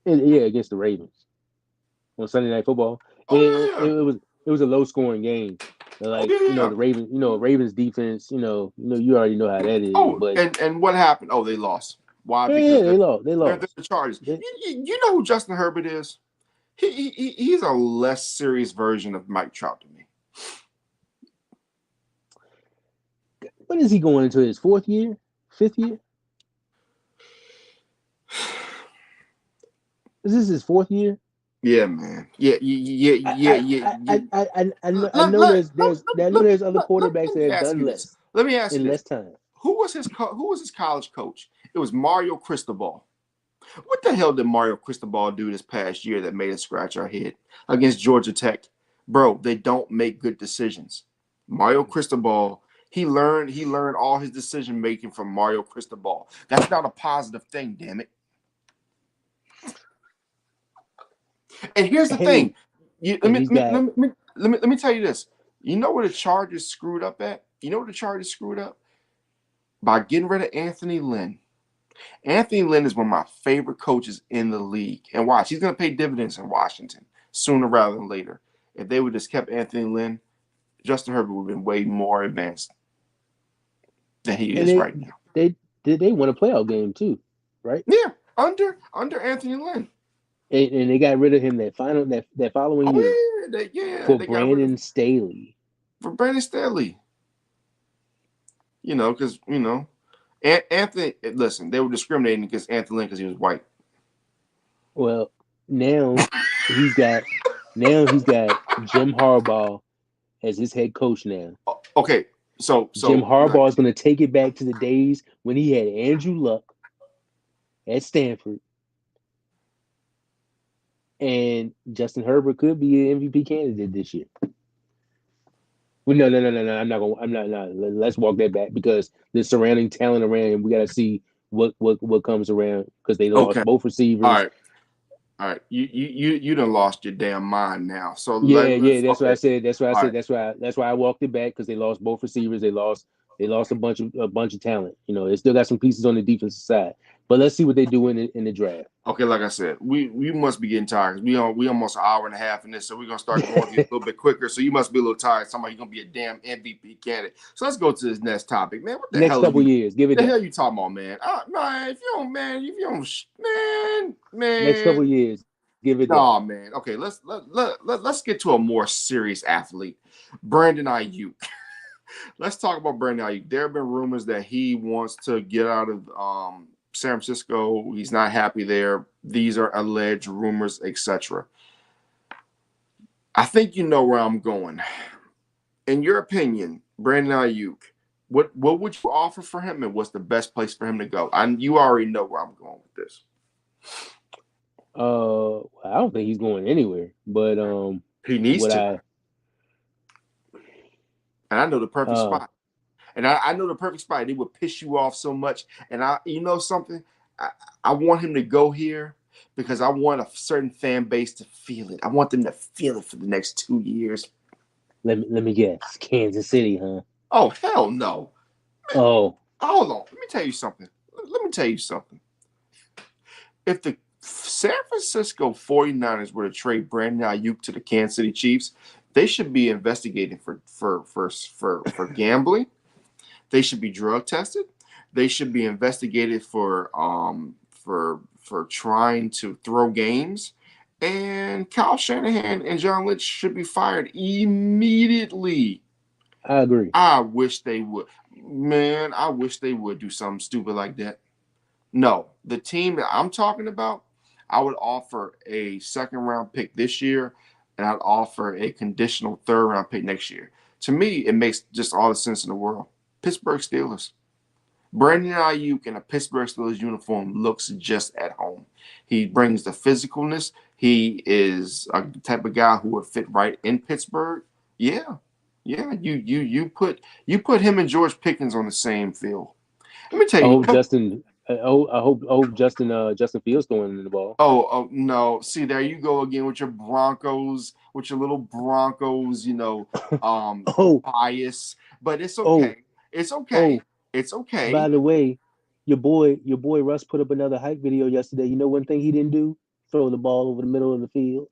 Yeah, against the Ravens on Sunday Night Football. It was a low scoring game. The Ravens, Ravens defense, you already know how that is. But and what happened? Oh, they lost. Why? Because they lost. They're the Chargers. You know who Justin Herbert is? He's a less serious version of Mike Trout to me. When is he going into his 4th year? 5th year? Is this his 4th year? Yeah, man. Yeah. I know there's other quarterbacks that have done less. Let me ask you less time. Who was his college coach? It was Mario Cristobal. What the hell did Mario Cristobal do this past year that made us scratch our head against Georgia Tech? Bro, they don't make good decisions. Mario Cristobal, he learned all his decision making from Mario Cristobal. That's not a positive thing, damn it. And here's the thing. Let me tell you this. You know where the Chargers screwed up at? You know where the Chargers screwed up? By getting rid of Anthony Lynn. Anthony Lynn is one of my favorite coaches in the league. And watch, he's going to pay dividends in Washington sooner rather than later. If they would just kept Anthony Lynn, Justin Herbert would have been way more advanced than he is right now. They won a playoff game too, right? Yeah, under Anthony Lynn. And they got rid of him that following year for Brandon Staley. For Brandon Staley. Because, Anthony, listen, they were discriminating against Anthony Lynn because he was white. Well, now he's got he's got Jim Harbaugh as his head coach now. Okay, Jim so Harbaugh is going to take it back to the days when he had Andrew Luck at Stanford, and Justin Herbert could be an MVP candidate this year. Well, no. I'm not going. I'm not. Not. Let's walk that back because the surrounding talent around him. We got to see what comes around because they okay, lost both all receivers. right, all right. You done lost your damn mind now. So Yeah. let's That's what I okay, said. That's what I all said. right. That's why I walked it back because they lost both receivers. They lost a bunch of talent. They still got some pieces on the defensive side. But let's see what they do in the draft. Okay, like I said, we must be getting tired. We almost an hour and a half in this, so we're gonna start going through a little bit quicker. So you must be a little tired. Somebody gonna be a damn MVP candidate. So let's go to this next topic, man. What the Next hell are couple you? years, give it The that. hell you talking about, man? Man, if you don't, Next couple years, give it that. nah, man. Okay, let's get to a more serious athlete, Brandon Ayuk. Let's talk about Brandon Ayuk. There have been rumors that he wants to get out of San Francisco. He's not happy there. These are alleged rumors, etc. I think you know where I'm going. In your opinion, Brandon Ayuk, what would you offer for him, and what's the best place for him to go? You already know where I'm going with this. I don't think he's going anywhere. But He needs what to, I and I know the perfect uh spot. And I know the perfect spot. It would piss you off so much. And you know something, I, I want him to go here because I want a certain fan base to feel it. I want them to feel it for the next 2 years. let me guess, Kansas City, huh? Oh hell no! Oh, Hold on. Let me tell you something. Let me tell you something. If the San Francisco 49ers were to trade Brandon Ayuk to the Kansas City Chiefs, they should be investigated for gambling. They should be drug tested. They should be investigated for trying to throw games. And Kyle Shanahan and John Lynch should be fired immediately. I agree. I wish they would. Man, I wish they would do something stupid like that. No, the team that I'm talking about, I would offer a second round pick this year, and I'd offer a conditional third round pick next year. To me, it makes just all the sense in the world. Pittsburgh Steelers. Brandon Ayuk in a Pittsburgh Steelers uniform looks just at home. He brings the physicalness. He is a type of guy who would fit right in Pittsburgh. Yeah, yeah. You put him and George Pickens on the same field. Let me tell I you. hope Justin. I hope Justin Fields throwing in the ball. Oh no! See, there you go again with your Broncos, with your little Broncos, Oh, bias. But it's oh, okay. It's okay. oh. It's By okay. the way, your boy Russ put up another hype video yesterday. You know one thing he didn't do? Throw the ball over the middle of the field.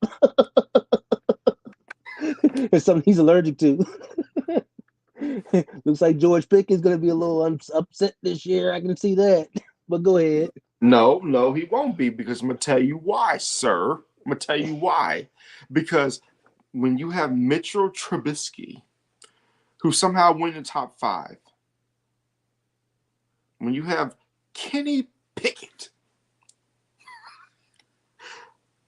It's something he's allergic to. Looks like George Pickens gonna be a little upset this year. I can see that. But go ahead. No, he won't be because I'm gonna tell you why, sir. I'm gonna tell you why. Because when you have Mitchell Trubisky, who somehow went in the top five, when you have Kenny Pickett,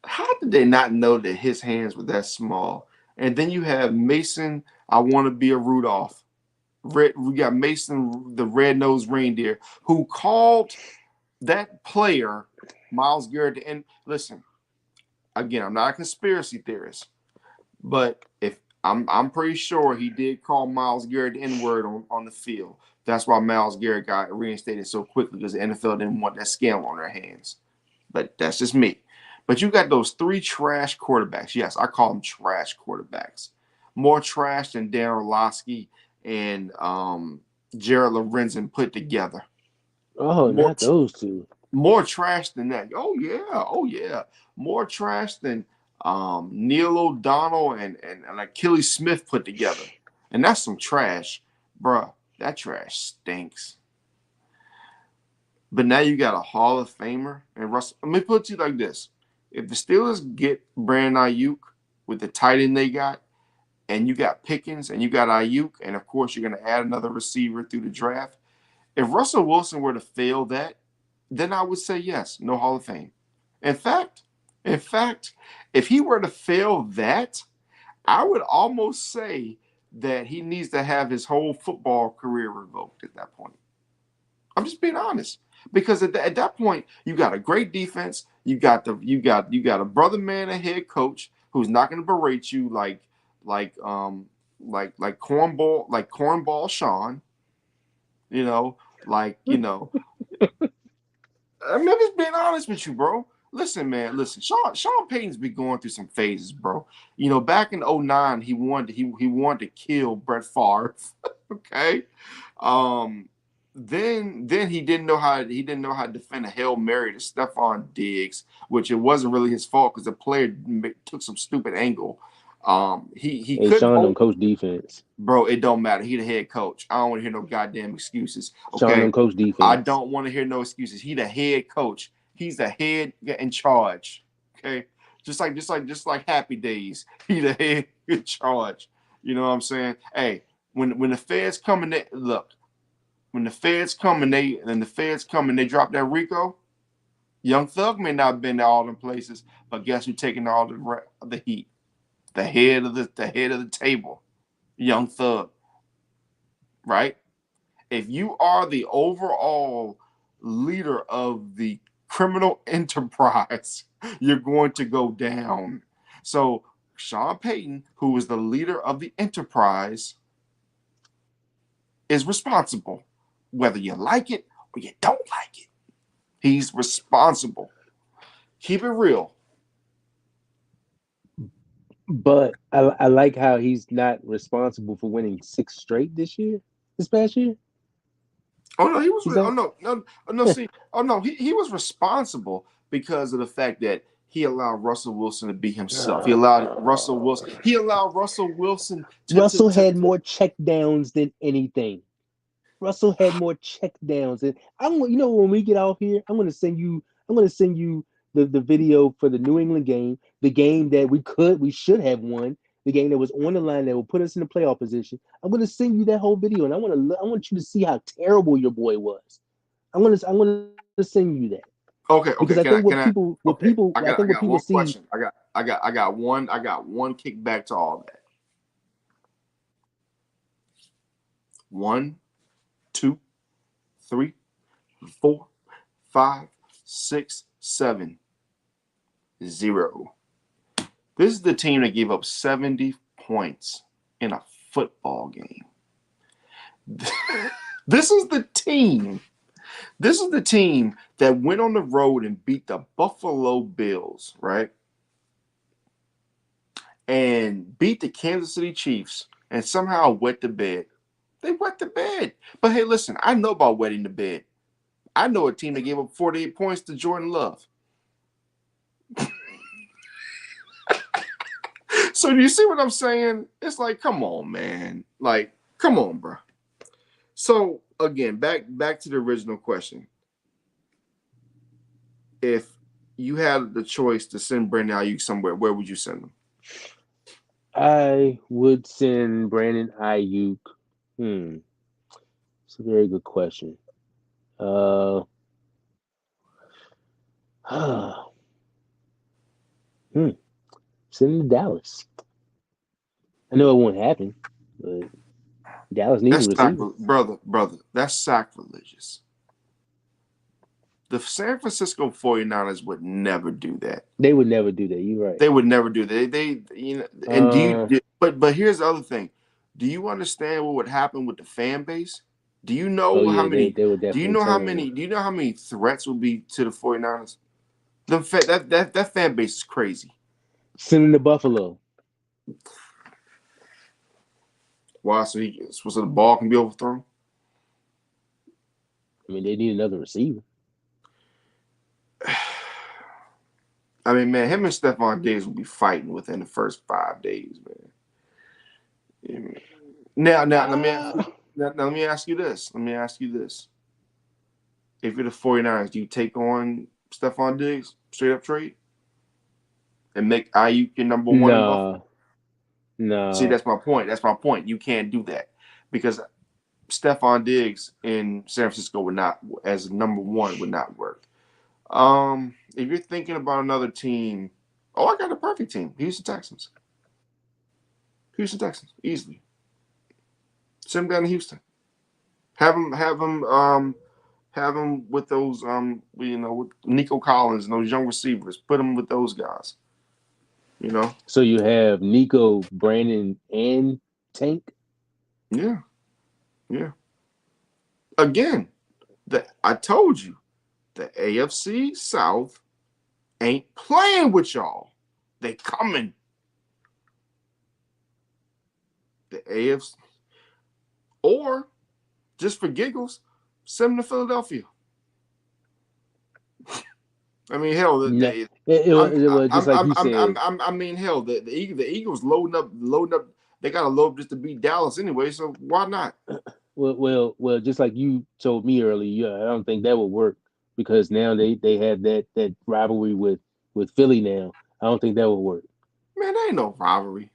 how did they not know that his hands were that small? And then you have Mason, I want to be a Rudolph. We got Mason, the red-nosed reindeer, who called that player Miles Garrett. And listen, again, I'm not a conspiracy theorist, but if I'm pretty sure he did call Miles Garrett the N-word on the field. That's why Miles Garrett got reinstated so quickly because the NFL didn't want that scandal on their hands. But that's just me. But you got those three trash quarterbacks. Yes, I call them trash quarterbacks. More trash than Dan Orlovsky and Jared Lorenzen put together. Oh, More not those two. more trash than that. Oh yeah. More trash than Neil O'Donnell and Achilles Smith put together. And that's some trash, bruh. That trash stinks. But now you got a Hall of Famer and Russell. Let me put it to you like this: if the Steelers get Brandon Ayuk with the tight end they got, and you got Pickens and you got Ayuk, and of course you're going to add another receiver through the draft. If Russell Wilson were to fail that, then I would say yes, no Hall of Fame. In fact, In fact, if he were to fail that, I would almost say that he needs to have his whole football career revoked at that point. I'm just being honest. Because at that point, you got a great defense. You got a brother man, a head coach who's not going to berate you like cornball Sean. You know, like you know, I'm just being honest with you, bro. Listen, man. Listen, Sean Payton's been going through some phases, bro. Back in '09, he wanted to kill Brett Favre. Okay. Um, then he didn't know how to defend a Hail Mary to Stephon Diggs, which it wasn't really his fault because the player took some stupid angle. He Hey, couldn't Sean don't hold. coach defense. Bro, it don't matter. He the head coach. I don't want to hear no goddamn excuses. Sean Okay, don't coach I defense. don't want to hear no excuses. He the head coach. He's the head in charge. Okay, just like Happy Days. He the head in charge. You know what I'm saying? Hey, when the feds come and they look, when the feds come and they drop that Rico, Young Thug may not have been to all them places, but guess who taking all the heat? The head of the table, Young Thug, right? If you are the overall leader of the criminal enterprise, you're going to go down. So Sean Payton, who is the leader of the enterprise, is responsible, whether you like it or you don't like it. He's responsible. Keep it real. But I like how he's not responsible for winning 6 straight this past year. Oh no, he was. He's Oh not. no. See, oh no, he was responsible because of the fact that he allowed Russell Wilson to be himself. He allowed Russell Wilson Russell had more check downs than anything. Russell had more check downs. And I'm, when we get off here, I'm gonna send you the video for the New England game, the game that we should have won, the game that was on the line that will put us in the playoff position. I'm gonna send you that whole video, and I want you to see how terrible your boy was. I'm gonna send you that because I think Okay. Okay, I think I what got people one see. question. I got one kickback to all that. 1, 2, 3, 4, 5, 6, 7, 0. This is the team that gave up 70 points in a football game. This is the team. This is the team that went on the road and beat the Buffalo Bills, right? And beat the Kansas City Chiefs and somehow wet the bed. They wet the bed. But hey, listen, I know about wetting the bed. I know a team that gave up 48 points to Jordan Love. So do you see what I'm saying? It's like, come on, man. Like, come on, bro. So again, back to the original question. If you had the choice to send Brandon Ayuk somewhere, where would you send him? I would send Brandon Ayuk. Hmm, it's a very good question. Uh, hmm, send him to Dallas. I know it won't happen, but Dallas needs a That's receiver. brother. That's sacrilegious. The San Francisco 49ers would never do that. They would never do that. You're right. They would never do that. And do Uh, you? But here's the other thing. Do you understand what would happen with the fan base? Do you oh know how yeah, many? they would Do you definitely know how turn. many? Do you know how many threats would be to the 49ers? That fan base is crazy. Send him to Buffalo. Why? So the ball can be overthrown. I mean, they need another receiver. I mean, man, him and Stephon Diggs will be fighting within the first 5 days, man. Now let me ask Uh, you. Now let me ask you this. Let me ask you this. If you're the 49ers, do you take on Stephon Diggs straight up trade and make Ayuk your number one in Buffalo? nah, See, nah. that's my point. That's my point. You can't do that because Stephon Diggs in San Francisco would not, as number one, would not work. If you're thinking about another team, Oh, I got a perfect team. Houston Texans. Houston Texans, easily. Send them down to Houston. Have them with those with Nico Collins and those young receivers. Put them with those guys. You know. So you have Nico, Brandon, and Tank. Yeah. Yeah. Again, I told you the AFC South ain't playing with y'all. They coming. The AFC or just for giggles, send them to Philadelphia. I mean, hell, No, it was just like you said. I mean, hell, the Eagles loading up. They got to load up just to beat Dallas anyway. So why not? Well, just like you told me earlier, yeah, I don't think that would work because now they have that rivalry with Philly now. I don't think that would work. Man, there ain't no rivalry.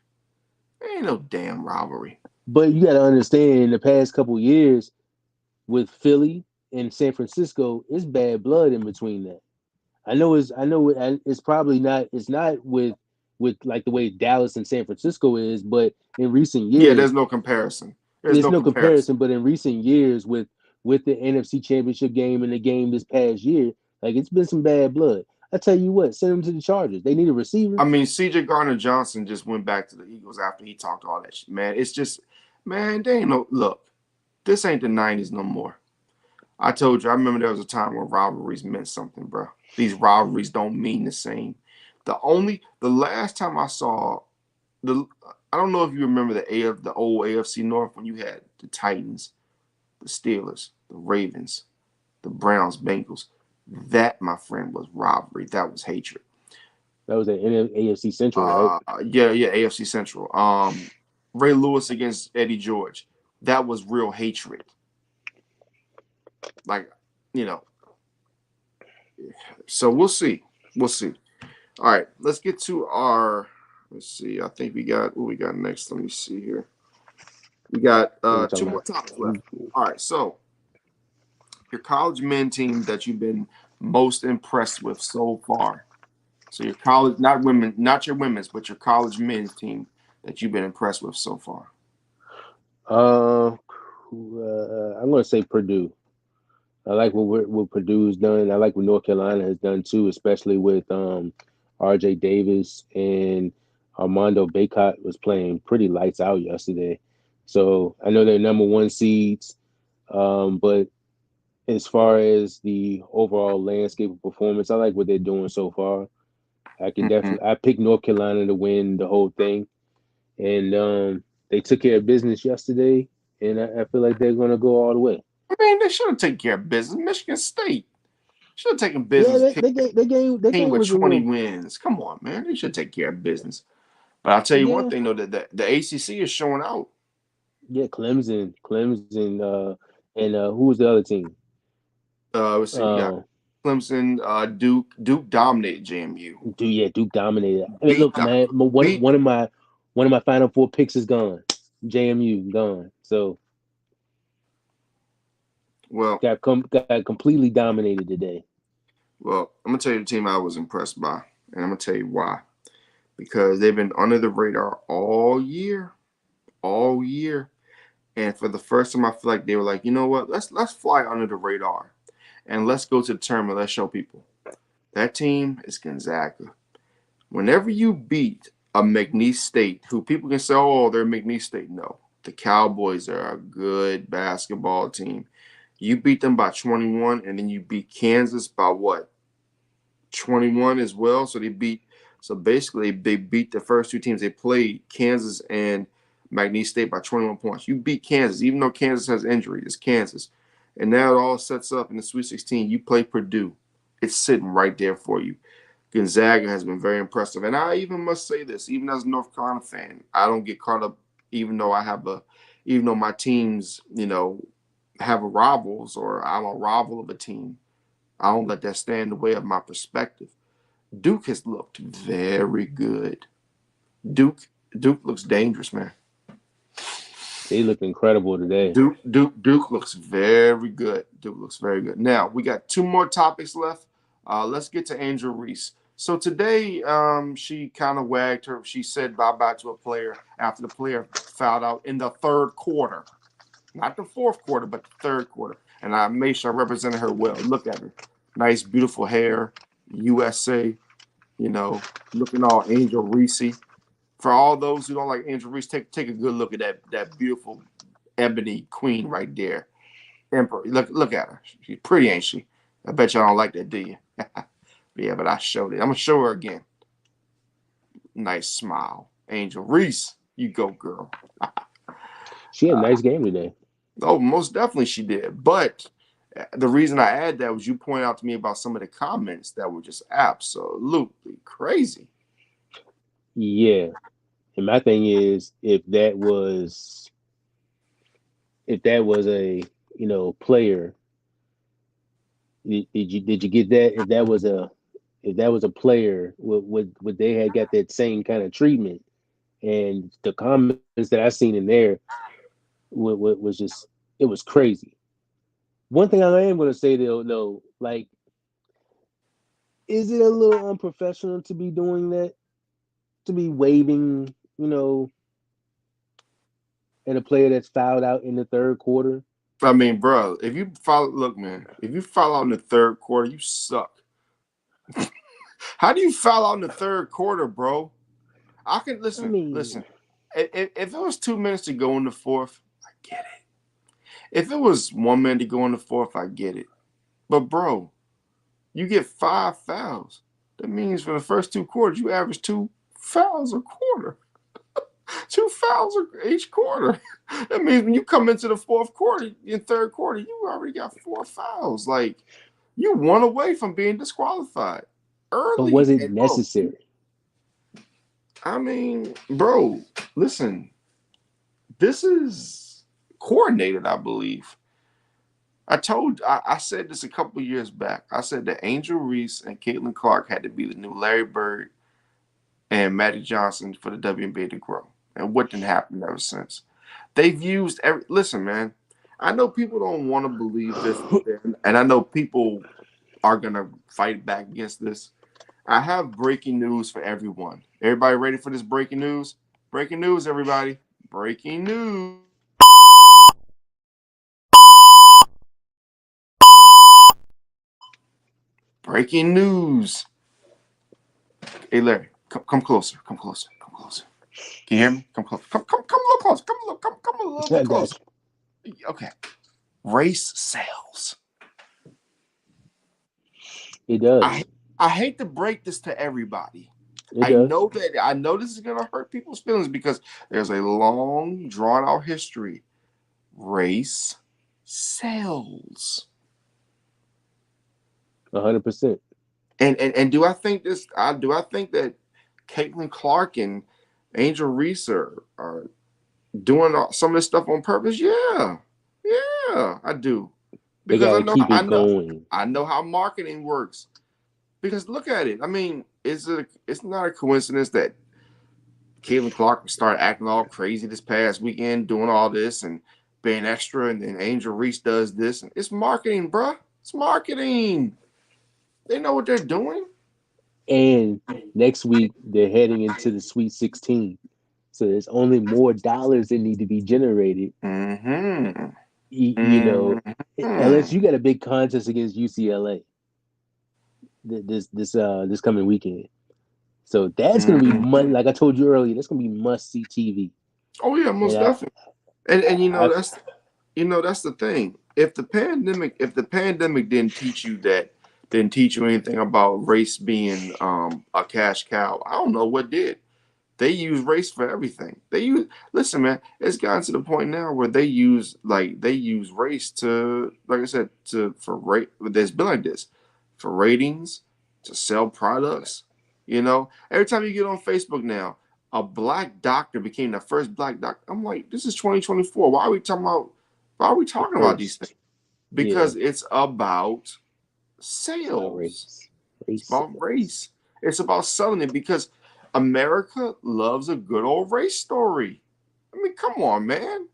There ain't no damn rivalry. But you got to understand, in the past couple years with Philly and San Francisco, it's bad blood in between that. I know it's probably not. It's not with like the way Dallas and San Francisco is, but in recent Yeah, years, there's no comparison. There's there's no no comparison. comparison. But in recent years, with the NFC Championship game and the game this past year, like it's been some bad blood. I tell you what, send them to the Chargers. They need a receiver. I mean, C.J. Gardner Johnson just went back to the Eagles after he talked all that shit. Man, it's just, man, they ain't no look. This ain't the '90s no more. I told you. I remember there was a time when rivalries meant something, bro. These rivalries don't mean the same. The last time I saw the, I don't know if you remember the old AFC North when you had the Titans, the Steelers, the Ravens, the Browns, Bengals. That, my friend, was rivalry. That was hatred. That was at AFC Central, right? Yeah, AFC Central. Ray Lewis against Eddie George. That was real hatred. Like, you know. So we'll see. We'll see. All right, let's get to our. Let's see. I think we got what we got next. Let me see here. We got What we two talking more about? topics left. All right, so your college men team that you've been most impressed with so far. So your college, not women, not your women's, but your college men's team that you've been impressed with so far. Uh, I'm gonna say Purdue. I like what Purdue's done. I like what North Carolina has done too, especially with R.J. Davis and Armando Bacot was playing pretty lights out yesterday. So I know they're number one seeds, but as far as the overall landscape of performance, I like what they're doing so far. Mm-hmm. I picked North Carolina to win the whole thing, and they took care of business yesterday, and I feel like they're going to go all the way. I mean, they should have taken care of business. Michigan State should have taken Yeah, business. that Team game with was a 20 little. wins. Come on, man. They should take care of business. But I'll tell you one Yeah, thing though, that the ACC is showing out. yeah, Clemson, and who was the other team? Let's see, you got Uh, Clemson, Duke. Duke dominated JMU. Duke dominated. I mean, Beat look, man, one beat. one of my one of my Final Four picks is gone. JMU gone. So Well, got completely dominated today. I'm gonna tell you the team I was impressed by, and I'm gonna tell you why. Because they've been under the radar all year. And for the first time, I feel like they were like, you know what? Let's fly under the radar, and let's go to the tournament. Let's show people that team is Gonzaga. Whenever you beat a McNeese State, who people can say, oh, they're McNeese State. No, the Cowboys are a good basketball team. You beat them by 21, and then you beat Kansas by what? 21 as well. So basically they beat the first two teams they played, Kansas and McNeese State, by 21 points. You beat Kansas, even though Kansas has injury. It's Kansas. And now it all sets up in the Sweet 16. You play Purdue. It's sitting right there for you. Gonzaga has been very impressive. And I even must say this, even as a North Carolina fan, I don't get caught up, even though my teams, have a rivals or I'm a rival of a team. I don't let that stand in the way of my perspective. Duke has looked very good. Duke Duke looks dangerous, man. They look incredible today. Duke looks very good. Duke looks very good. Now we got two more topics left. Let's get to Angel Reese. So today, she kind of wagged her. She said bye bye to a player after the player fouled out in the third quarter, not the fourth quarter, but the third quarter. And I made sure I represented her well. Look at her, nice, beautiful hair, USA. You know, looking all Angel Reese. For all those who don't like Angel Reese, take a good look at that beautiful ebony queen right there. Emperor, look at her. She's pretty, ain't she? I bet y'all don't like that, do you? Yeah, but I showed it. I'm gonna show her again. Nice smile. Angel Reese, you go, girl. She had a nice game today. Oh, most definitely she did. But the reason I add that was you pointed out to me about some of the comments that were just absolutely crazy. Yeah. And my thing is, if that was a player, did you get that? If that was a player, would they had got that same kind of treatment? And the comments that I seen in there was just, it was crazy. One thing I am going to say though, like, is it a little unprofessional to be doing that? To be waving, at a player that's fouled out in the third quarter? I mean, bro, if you follow, look, man, if you foul out in the third quarter, you suck. How do you foul out in the third quarter, bro? I can I listen. mean, If it was 2 minutes to go in the fourth, I get it. If it was 1 minute to go in the fourth, I get it. But bro, you get 5 fouls. That means for the first two quarters, you average 2 fouls a quarter. 2 fouls each quarter. That means when you come into the fourth quarter, in third quarter, you already got 4 fouls. Like you one away from being disqualified but was early. it And bro, necessary? I mean, bro, listen, this is coordinated, I believe. I said this a couple years back. I said that Angel Reese and Caitlin Clark had to be the new Larry Bird and Magic Johnson for the WNBA to grow. And what didn't happen ever since. They've used every listen, man. I know people don't want to believe this, and I know people are gonna fight back against this. I have breaking news for everyone. Everybody ready for this breaking news? Breaking news, everybody. Breaking news. Breaking news. Hey Larry, come closer. Come closer. Come closer. Can you hear me? Come close. Come a little closer. Come a little bit I got closer. Okay. Race sells. you. It does. I I hate to break this to everybody. It does. I know this is gonna hurt people's feelings because there's a long, drawn out history. Race sells. 100%. And do I think this? Do I think that Caitlin Clark and Angel Reese are doing some of this stuff on purpose? Yeah, yeah, I do They because gotta keep it going. I know how marketing works. Because look at it. I mean, it's not a coincidence that Caitlin Clark started acting all crazy this past weekend, doing all this and being extra, and then Angel Reese does this. And it's marketing, bruh. It's marketing. They know what they're doing. And next week they're heading into the Sweet 16. So there's only more dollars that need to be generated. Mm-hmm. You know, unless Mm-hmm. you got a big contest against UCLA this coming weekend. So that's gonna be Mm-hmm. like I told you earlier. That's gonna be must see TV. Oh yeah, And most definitely. And I that's the thing. If the pandemic didn't teach you anything about race being a cash cow, I don't know what did. They use race for everything. Listen, man, it's gotten to the point now where they use race to, like I said, to for rate. There's been like this for ratings, to sell products. Every time you get on Facebook now, a black doctor became the first black doctor. I'm like, this is 2024. Why are we the talking about these things? first, yeah, Because it's about it's about sales. It's race about sales. race. It's about selling it because America loves a good old race story. I mean, come on, man.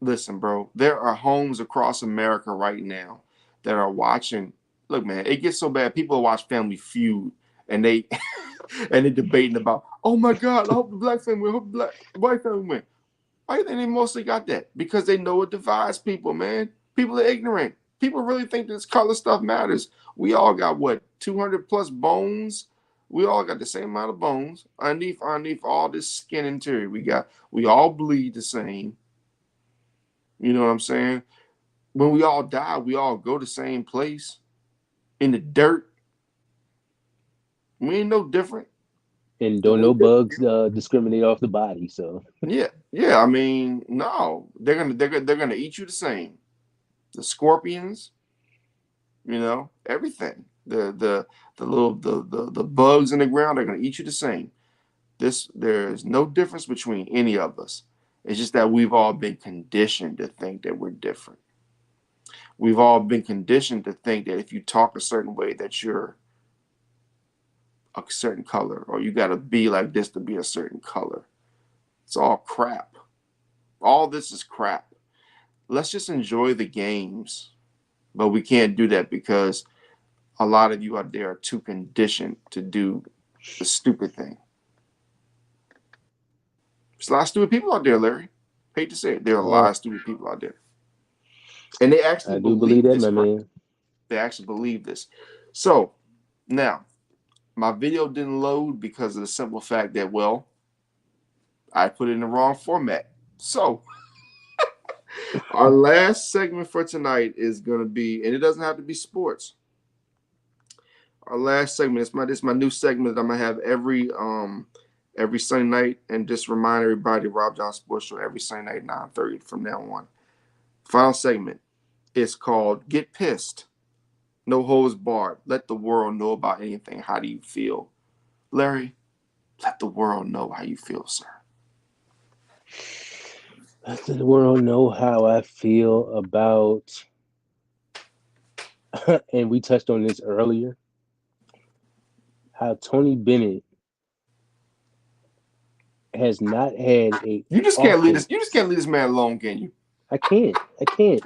Listen, bro, there are homes across America right now that are watching. Look, man, it gets so bad. People watch Family Feud and they and they debating about, oh my God, I hope the black family win, I hope the black white family win. Why do you think they mostly got that? Because they know it divides people, man. People are ignorant. People really think this color stuff matters. We all got what, 200 plus bones. We all got the same amount of bones underneath all this skin interior. We all bleed the same. You know what I'm saying? When we all die, we all go the same place in the dirt. We ain't no different. And The don't only know difference, bugs discriminate off the body. So yeah, yeah. I mean, no, they're gonna eat you the same. The scorpions, everything. The bugs in the ground are gonna eat you the same. There's no difference between any of us. It's just that we've all been conditioned to think that we're different. We've all been conditioned to think that if you talk a certain way that you're a certain color, or you gotta be like this to be a certain color. It's all crap. All this is crap. Let's just enjoy the games. But we can't do that because a lot of you out there are too conditioned to do the stupid thing. There's a lot of stupid people out there, Larry. Hate to say it, there are a lot oh, of stupid people out there, and they actually I do believe believe that, this my crap. man. They actually believe this. So now, my video didn't load because of the simple fact that, well, I put it in the wrong format. So our last segment for tonight is going to be, and it doesn't have to be sports. Our last segment is my new segment that I'm gonna have every Sunday night, and just remind everybody, Rob John Sports Show every Sunday night 9:30 from now on. Final segment is called "Get Pissed." No holds barred. Let the world know about anything. How do you feel, Larry? Let the world know how you feel, sir. Let the world know how I feel about, and we touched on this earlier, how Tony Bennett has not had a You just can't leave this. You just offense. can't leave this man alone, can you? I can't. I can't.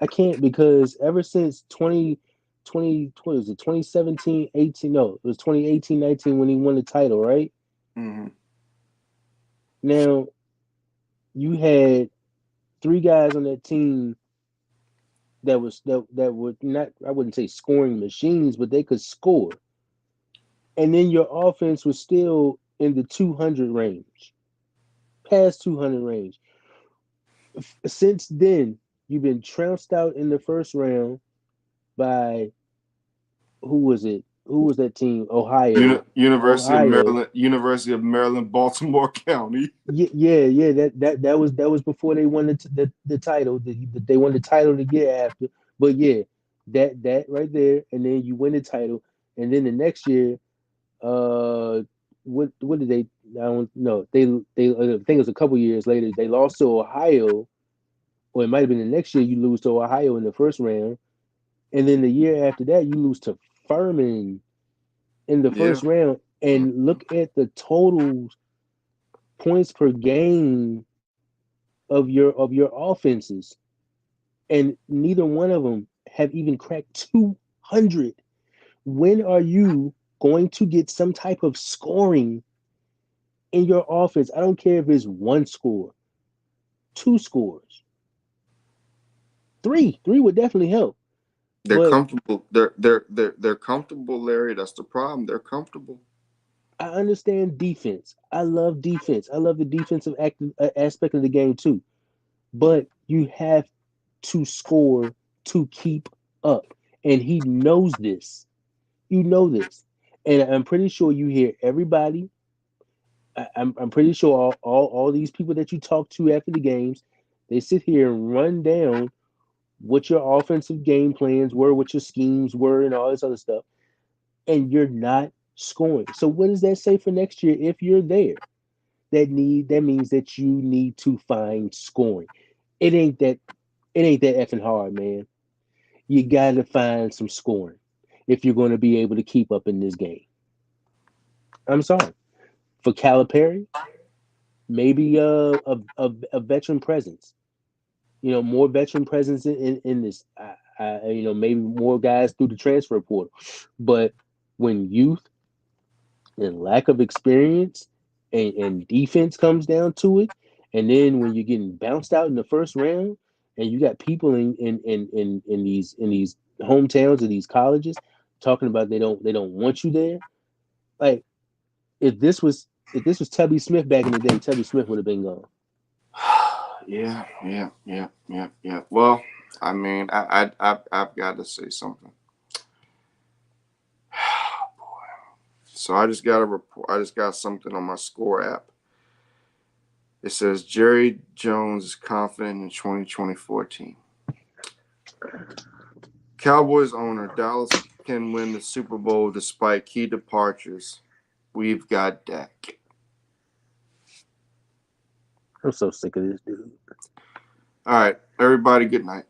I can't because ever since 2020, what was it, 2017, 18, no, it was 2018, 19 when he won the title, right? Mm-hmm. Now, you had three guys on that team that were not, I wouldn't say scoring machines, but they could score. And then your offense was still in the 200 range, past 200 range. Since then, you've been trounced out in the first round by, who was it? Who was that team? Ohio. Ohio. University of Maryland, Baltimore County. Yeah. That was before they won the title. They won the title to get after. But yeah, that right there, and then you win the title, and then the next year, uh, what did they? I don't know. They I think it was a couple years later. They lost to Ohio, or it might have been the next year. You lose to Ohio in the first round, and then the year after that, you lose to Furman in the Yeah. first round. And look at the totals, points per game of your offenses, and neither one of them have even cracked 200. When are you going to get some type of scoring in your offense? I don't care if it's one score, two scores, three would definitely help. They're But comfortable. They're comfortable, Larry. That's the problem. They're comfortable. I understand defense. I love defense. I love the defensive aspect of the game too. But you have to score to keep up. And he knows this. You know this. And I'm pretty sure you hear everybody. I'm pretty sure all these people that you talk to after the games, they sit here and run down what your offensive game plans were, what your schemes were, and all this other stuff. And you're not scoring. So what does that say for next year if you're there? That means that you need to find scoring. It ain't that it ain't that effing hard, man. You gotta find some scoring if you're going to be able to keep up in this game. I'm sorry. For Calipari, maybe a veteran presence. More veteran presence in this. Maybe more guys through the transfer portal. But when youth and lack of experience and defense comes down to it. And then when you're getting bounced out in the first round, and you got people in these hometowns or these colleges talking about they don't want you there. Like if this was Tubby Smith back in the day, Tubby Smith would have been gone. Yeah. Well, I mean, I've got to say something. So I just got a report. I just got something on my score app. It says Jerry Jones is confident in 2024 team. Cowboys owner Dallas can win the Super Bowl despite key departures. We've got Dak. I'm so sick of this dude. All right, everybody. Good night.